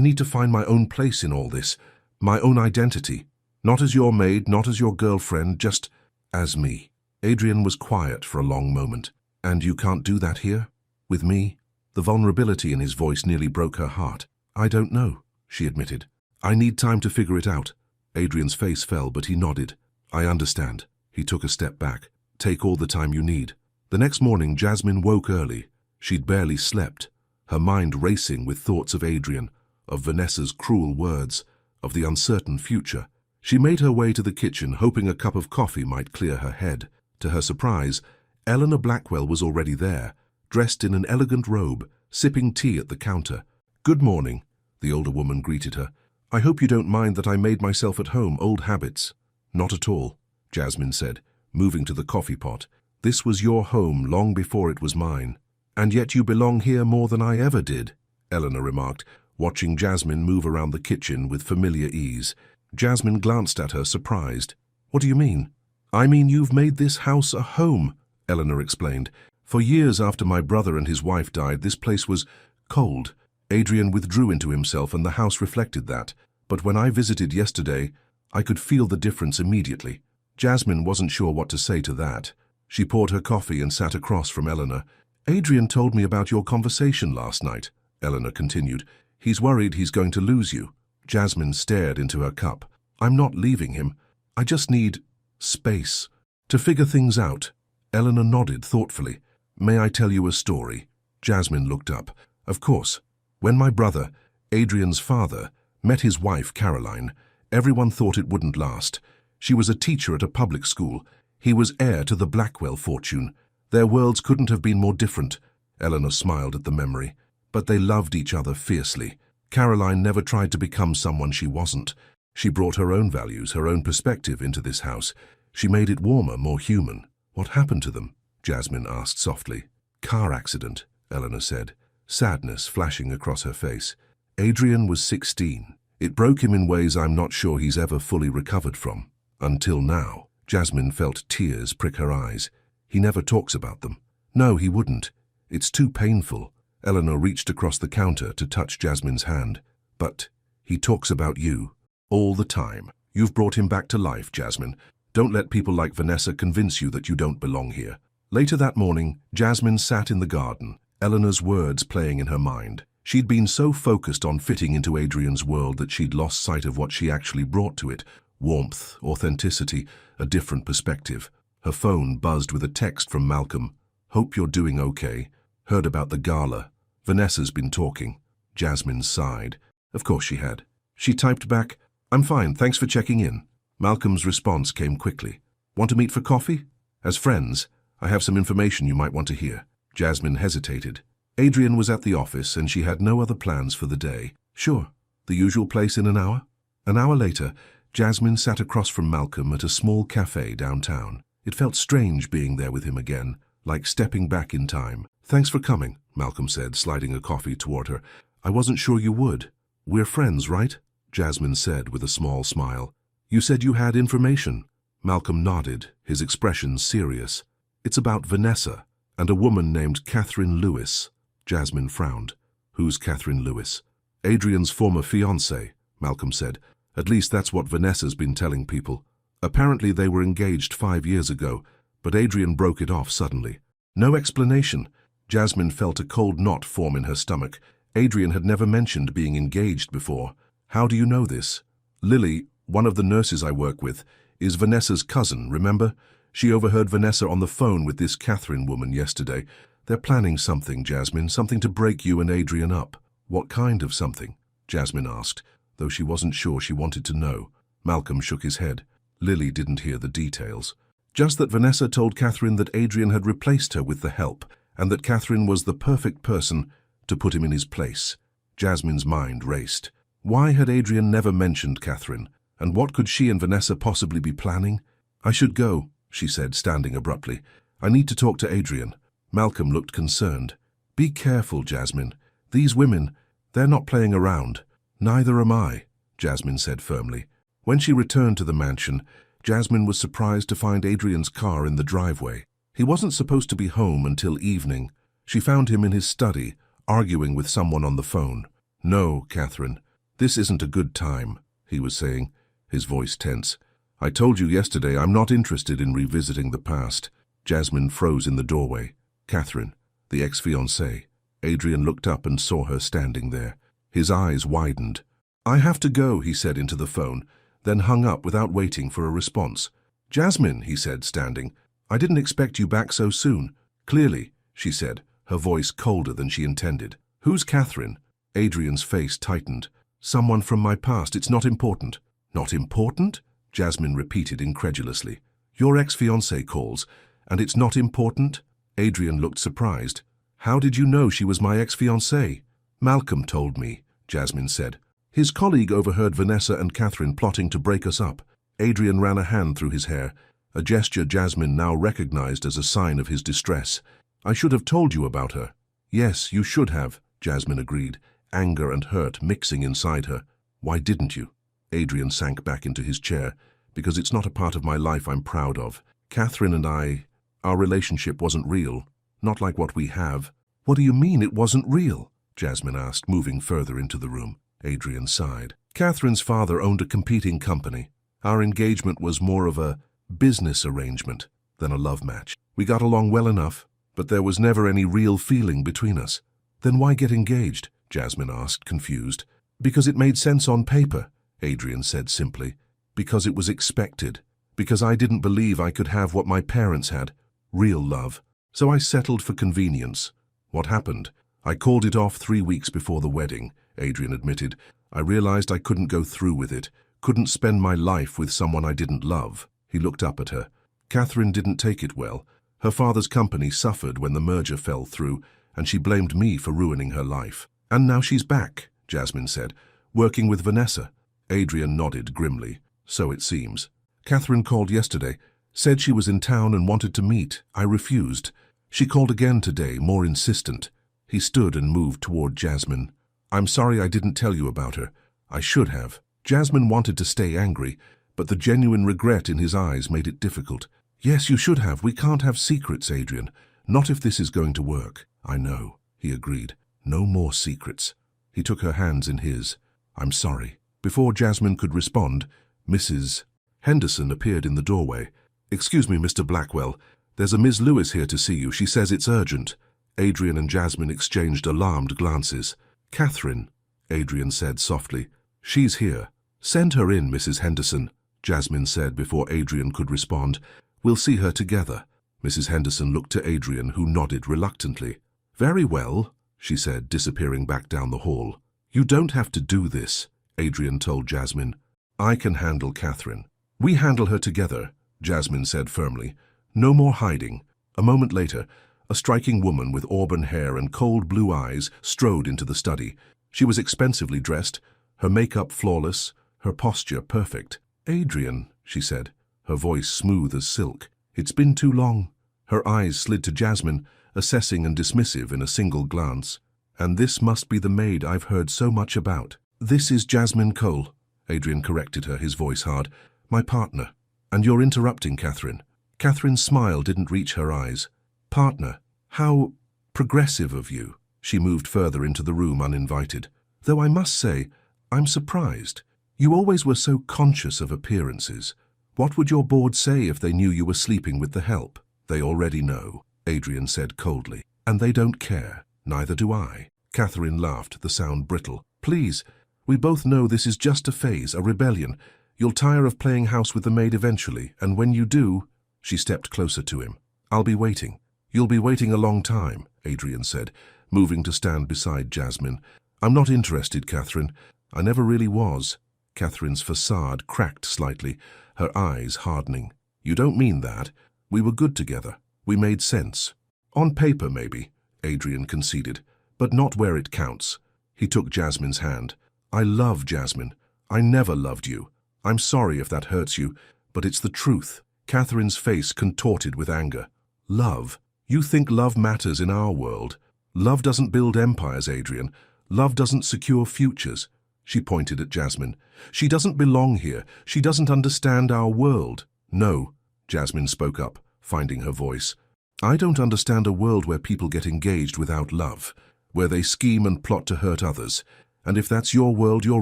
need to find my own place in all this, my own identity. Not as your maid, not as your girlfriend, just as me. Adrien was quiet for a long moment. And you can't do that here? With me? The vulnerability in his voice nearly broke her heart. I don't know, she admitted. I need time to figure it out. Adrien's face fell, but he nodded. I understand. He took a step back. Take all the time you need. The next morning, Jasmine woke early. She'd barely slept, her mind racing with thoughts of Adrien, of Vanessa's cruel words, of the uncertain future. She made her way to the kitchen, hoping a cup of coffee might clear her head. To her surprise, Eleanor Blackwell was already there, dressed in an elegant robe, sipping tea at the counter. Good morning, the older woman greeted her. I hope you don't mind that I made myself at home, old habits. Not at all, Jasmine said, moving to the coffee pot. This was your home long before it was mine. And yet you belong here more than I ever did, Eleanor remarked, watching Jasmine move around the kitchen with familiar ease. Jasmine glanced at her, surprised. What do you mean? I mean you've made this house a home, Eleanor explained. For years after my brother and his wife died, this place was cold. Adrien withdrew into himself and the house reflected that. But when I visited yesterday, I could feel the difference immediately. Jasmine wasn't sure what to say to that. She poured her coffee and sat across from Eleanor. Adrien told me about your conversation last night, Eleanor continued. He's worried he's going to lose you. Jasmine stared into her cup. I'm not leaving him. I just need space to figure things out. Eleanor nodded thoughtfully. May I tell you a story? Jasmine looked up. Of course. When my brother, Adrien's father, met his wife Caroline, everyone thought it wouldn't last. She was a teacher at a public school. He was heir to the Blackwell fortune. Their worlds couldn't have been more different. Eleanor smiled at the memory. But they loved each other fiercely. Caroline never tried to become someone she wasn't. She brought her own values, her own perspective into this house. She made it warmer, more human. What happened to them? Jasmine asked softly. Car accident, Eleanor said, sadness flashing across her face. Adrien was 16. It broke him in ways I'm not sure he's ever fully recovered from. Until now. Jasmine felt tears prick her eyes. He never talks about them. No, he wouldn't. It's too painful. Eleanor reached across the counter to touch Jasmine's hand. But he talks about you. All the time. You've brought him back to life, Jasmine. Don't let people like Vanessa convince you that you don't belong here. Later that morning, Jasmine sat in the garden, Eleanor's words playing in her mind. She'd been so focused on fitting into Adrien's world that she'd lost sight of what she actually brought to it. Warmth, authenticity, a different perspective. Her phone buzzed with a text from Malcolm. Hope you're doing okay. Heard about the gala. Vanessa's been talking. Jasmine sighed. Of course she had. She typed back, I'm fine, thanks for checking in. Malcolm's response came quickly. Want to meet for coffee? As friends, I have some information you might want to hear. Jasmine hesitated. Adrien was at the office and she had no other plans for the day. Sure, the usual place in an hour? An hour later, Jasmine sat across from Malcolm at a small cafe downtown. It felt strange being there with him again, like stepping back in time. Thanks for coming, Malcolm said, sliding a coffee toward her. I wasn't sure you would. We're friends, right? Jasmine said with a small smile. You said you had information. Malcolm nodded, his expression serious. It's about Vanessa and a woman named Catherine Lewis. Jasmine frowned. Who's Catherine Lewis? Adrien's former fiancée, Malcolm said. At least that's what Vanessa's been telling people. Apparently they were engaged 5 years ago, but Adrien broke it off suddenly. No explanation. Jasmine felt a cold knot form in her stomach. Adrien had never mentioned being engaged before. How do you know this? Lily, one of the nurses I work with, is Vanessa's cousin, remember? She overheard Vanessa on the phone with this Catherine woman yesterday. They're planning something, Jasmine, something to break you and Adrien up. What kind of something? Jasmine asked, though she wasn't sure she wanted to know. Malcolm shook his head. Lily didn't hear the details. Just that Vanessa told Catherine that Adrien had replaced her with the help, and that Catherine was the perfect person to put him in his place. Jasmine's mind raced. Why had Adrien never mentioned Catherine, and what could she and Vanessa possibly be planning? I should go, she said, standing abruptly. I need to talk to Adrien. Malcolm looked concerned. Be careful, Jasmine. These women, they're not playing around. Neither am I, Jasmine said firmly. When she returned to the mansion, Jasmine was surprised to find Adrien's car in the driveway. He wasn't supposed to be home until evening. She found him in his study, arguing with someone on the phone. "No, Catherine, this isn't a good time," he was saying, his voice tense. "I told you yesterday I'm not interested in revisiting the past." Jasmine froze in the doorway. Catherine, the ex-fiancée. Adrien looked up and saw her standing there. His eyes widened. "I have to go," he said into the phone, then hung up without waiting for a response. "Jasmine," he said, standing, "I didn't expect you back so soon." "Clearly," she said, her voice colder than she intended. "Who's Catherine?" Adrien's face tightened. "Someone from my past. It's not important." "Not important?" Jasmine repeated incredulously. "Your ex-fiancée calls, and it's not important?" Adrien looked surprised. "How did you know she was my ex-fiancée?" "Malcolm told me," Jasmine said. "His colleague overheard Vanessa and Catherine plotting to break us up." Adrien ran a hand through his hair, a gesture Jasmine now recognized as a sign of his distress. "I should have told you about her." "Yes, you should have," Jasmine agreed, anger and hurt mixing inside her. "Why didn't you?" Adrien sank back into his chair. "Because it's not a part of my life I'm proud of. Catherine and our relationship wasn't real, not like what we have." "What do you mean it wasn't real?" Jasmine asked, moving further into the room. Adrien sighed. "Catherine's father owned a competing company. Our engagement was more of a business arrangement than a love match. We got along well enough, but there was never any real feeling between us." "Then why get engaged?" Jasmine asked, confused. "Because it made sense on paper," Adrien said simply. "Because it was expected. Because I didn't believe I could have what my parents had, real love. So I settled for convenience." "What happened?" "I called it off 3 weeks before the wedding," Adrien admitted. "I realized I couldn't go through with it, couldn't spend my life with someone I didn't love." He looked up at her. "Catherine didn't take it well. Her father's company suffered when the merger fell through, and she blamed me for ruining her life. And now she's back," Jasmine said, "working with Vanessa." Adrien nodded grimly. "So it seems. Catherine called yesterday, said she was in town and wanted to meet. I refused. She called again today, more insistent." He stood and moved toward Jasmine. "I'm sorry I didn't tell you about her. I should have." Jasmine wanted to stay angry, but the genuine regret in his eyes made it difficult. "Yes, you should have. We can't have secrets, Adrien. Not if this is going to work." "I know," he agreed. "No more secrets." He took her hands in his. "I'm sorry." Before Jasmine could respond, Mrs. Henderson appeared in the doorway. "Excuse me, Mr. Blackwell. There's a Miss Lewis here to see you. She says it's urgent." Adrien and Jasmine exchanged alarmed glances. "Catherine," Adrien said softly. "She's here." "Send her in, Mrs. Henderson," Jasmine said before Adrien could respond. "We'll see her together." Mrs. Henderson looked to Adrien, who nodded reluctantly. "Very well," she said, disappearing back down the hall. "You don't have to do this," Adrien told Jasmine. "I can handle Catherine." "We handle her together," Jasmine said firmly. "No more hiding." A moment later, a striking woman with auburn hair and cold blue eyes strode into the study. She was expensively dressed, her makeup flawless, her posture perfect. "Adrien," she said, her voice smooth as silk. "It's been too long." Her eyes slid to Jasmine, assessing and dismissive in a single glance. "And this must be the maid I've heard so much about." "This is Jasmine Cole," Adrien corrected her, his voice hard. "My partner. And you're interrupting Catherine." Catherine's smile didn't reach her eyes. "Partner? How progressive of you." She moved further into the room uninvited. "Though I must say, I'm surprised. You always were so conscious of appearances. What would your board say if they knew you were sleeping with the help?" "They already know," Adrien said coldly. "And they don't care. Neither do I." Catherine laughed, the sound brittle. "Please, we both know this is just a phase, a rebellion. You'll tire of playing house with the maid eventually, and when you do—" She stepped closer to him. "I'll be waiting." "You'll be waiting a long time," Adrien said, moving to stand beside Jasmine. "I'm not interested, Catherine. I never really was." Catherine's facade cracked slightly, her eyes hardening. "You don't mean that. We were good together. We made sense." "On paper, maybe," Adrien conceded, "but not where it counts." He took Jasmine's hand. "I love Jasmine. I never loved you. I'm sorry if that hurts you, but it's the truth." Catherine's face contorted with anger. "Love? You think love matters in our world? Love doesn't build empires, Adrien. Love doesn't secure futures." She pointed at Jasmine. "She doesn't belong here. She doesn't understand our world." "No," Jasmine spoke up, finding her voice. I don't understand a world where people get engaged without love, where they scheme and plot to hurt others. And if that's your world, you're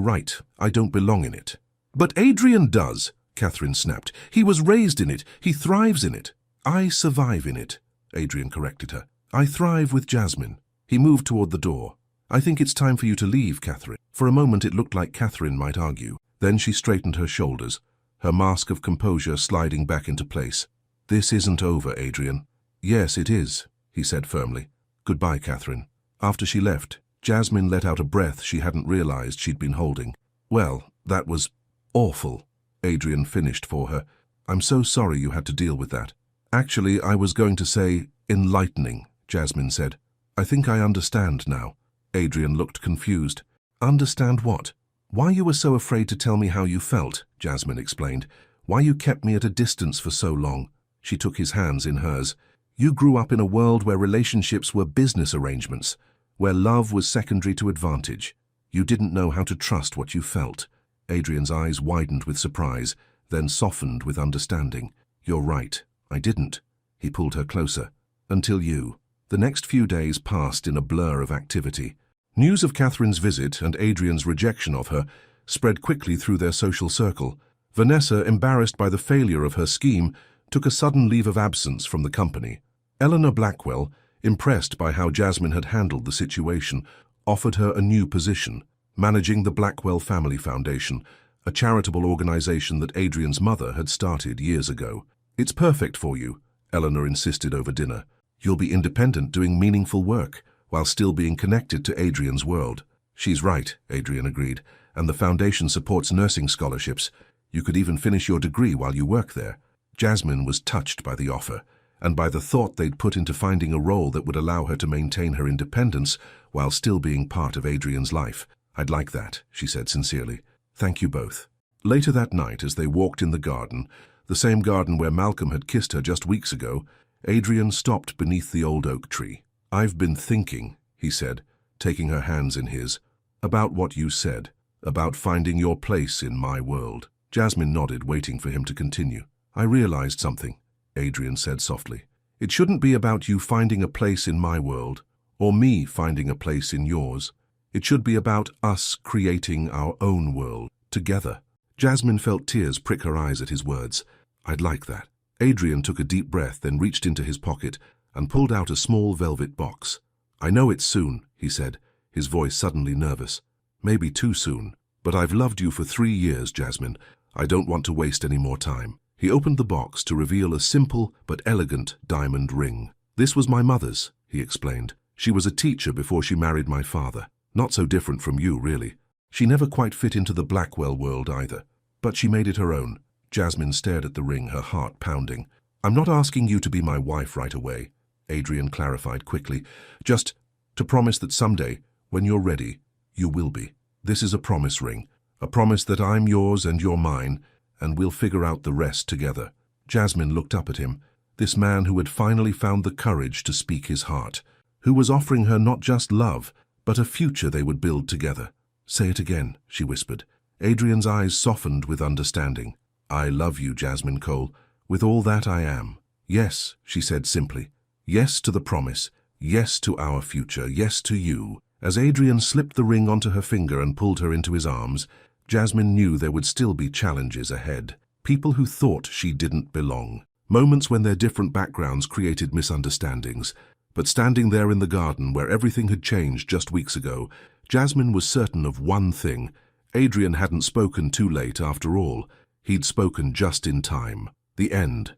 right. I don't belong in it. But Adrien does, Catherine snapped. He was raised in it. He thrives in it. I survive in it, Adrien corrected her. I thrive with Jasmine. He moved toward the door. I think it's time for you to leave, Catherine. For a moment it looked like Catherine might argue. Then she straightened her shoulders, her mask of composure sliding back into place. This isn't over, Adrien. Yes, it is, he said firmly. Goodbye, Catherine. After she left, Jasmine let out a breath she hadn't realized she'd been holding. Well, that was awful, Adrien finished for her. I'm so sorry you had to deal with that. Actually, I was going to say enlightening, Jasmine said. I think I understand now. Adrien looked confused. Understand what? Why you were so afraid to tell me how you felt, Jasmine explained. Why you kept me at a distance for so long. She took his hands in hers. You grew up in a world where relationships were business arrangements, where love was secondary to advantage. You didn't know how to trust what you felt. Adrien's eyes widened with surprise, then softened with understanding. You're right, I didn't. He pulled her closer. Until you. The next few days passed in a blur of activity. News of Catherine's visit and Adrien's rejection of her spread quickly through their social circle. Vanessa, embarrassed by the failure of her scheme, took a sudden leave of absence from the company. Eleanor Blackwell, impressed by how Jasmine had handled the situation, offered her a new position, managing the Blackwell Family Foundation, a charitable organization that Adrien's mother had started years ago. It's perfect for you, Eleanor insisted over dinner. You'll be independent doing meaningful work, while still being connected to Adrien's world. She's right, Adrien agreed, and the foundation supports nursing scholarships. You could even finish your degree while you work there. Jasmine was touched by the offer, and by the thought they'd put into finding a role that would allow her to maintain her independence while still being part of Adrien's life. I'd like that, she said sincerely. Thank you both. Later that night, as they walked in the garden, the same garden where Malcolm had kissed her just weeks ago, Adrien stopped beneath the old oak tree. I've been thinking, he said, taking her hands in his, about what you said, about finding your place in my world. Jasmine nodded, waiting for him to continue. I realized something, Adrien said softly. It shouldn't be about you finding a place in my world, or me finding a place in yours. It should be about us creating our own world, together. Jasmine felt tears prick her eyes at his words. I'd like that. Adrien took a deep breath, then reached into his pocket and pulled out a small velvet box. I know it's soon, he said, his voice suddenly nervous. Maybe too soon, but I've loved you for 3 years, Jasmine. I don't want to waste any more time. He opened the box to reveal a simple but elegant diamond ring. This was my mother's, he explained. She was a teacher before she married my father. Not so different from you, really. She never quite fit into the Blackwell world either, but she made it her own. Jasmine stared at the ring, her heart pounding. I'm not asking you to be my wife right away, Adrien clarified quickly. Just to promise that someday, when you're ready, you will be. This is a promise ring, a promise that I'm yours and you're mine, and we'll figure out the rest together. Jasmine looked up at him, this man who had finally found the courage to speak his heart, who was offering her not just love, but a future they would build together. Say it again, she whispered. Adrien's eyes softened with understanding. I love you, Jasmine Cole, with all that I am. Yes, she said simply. Yes to the promise. Yes to our future. Yes to you. As Adrien slipped the ring onto her finger and pulled her into his arms, Jasmine knew there would still be challenges ahead. People who thought she didn't belong. Moments when their different backgrounds created misunderstandings. But standing there in the garden where everything had changed just weeks ago, Jasmine was certain of one thing. Adrien hadn't spoken too late after all. He'd spoken just in time. The end.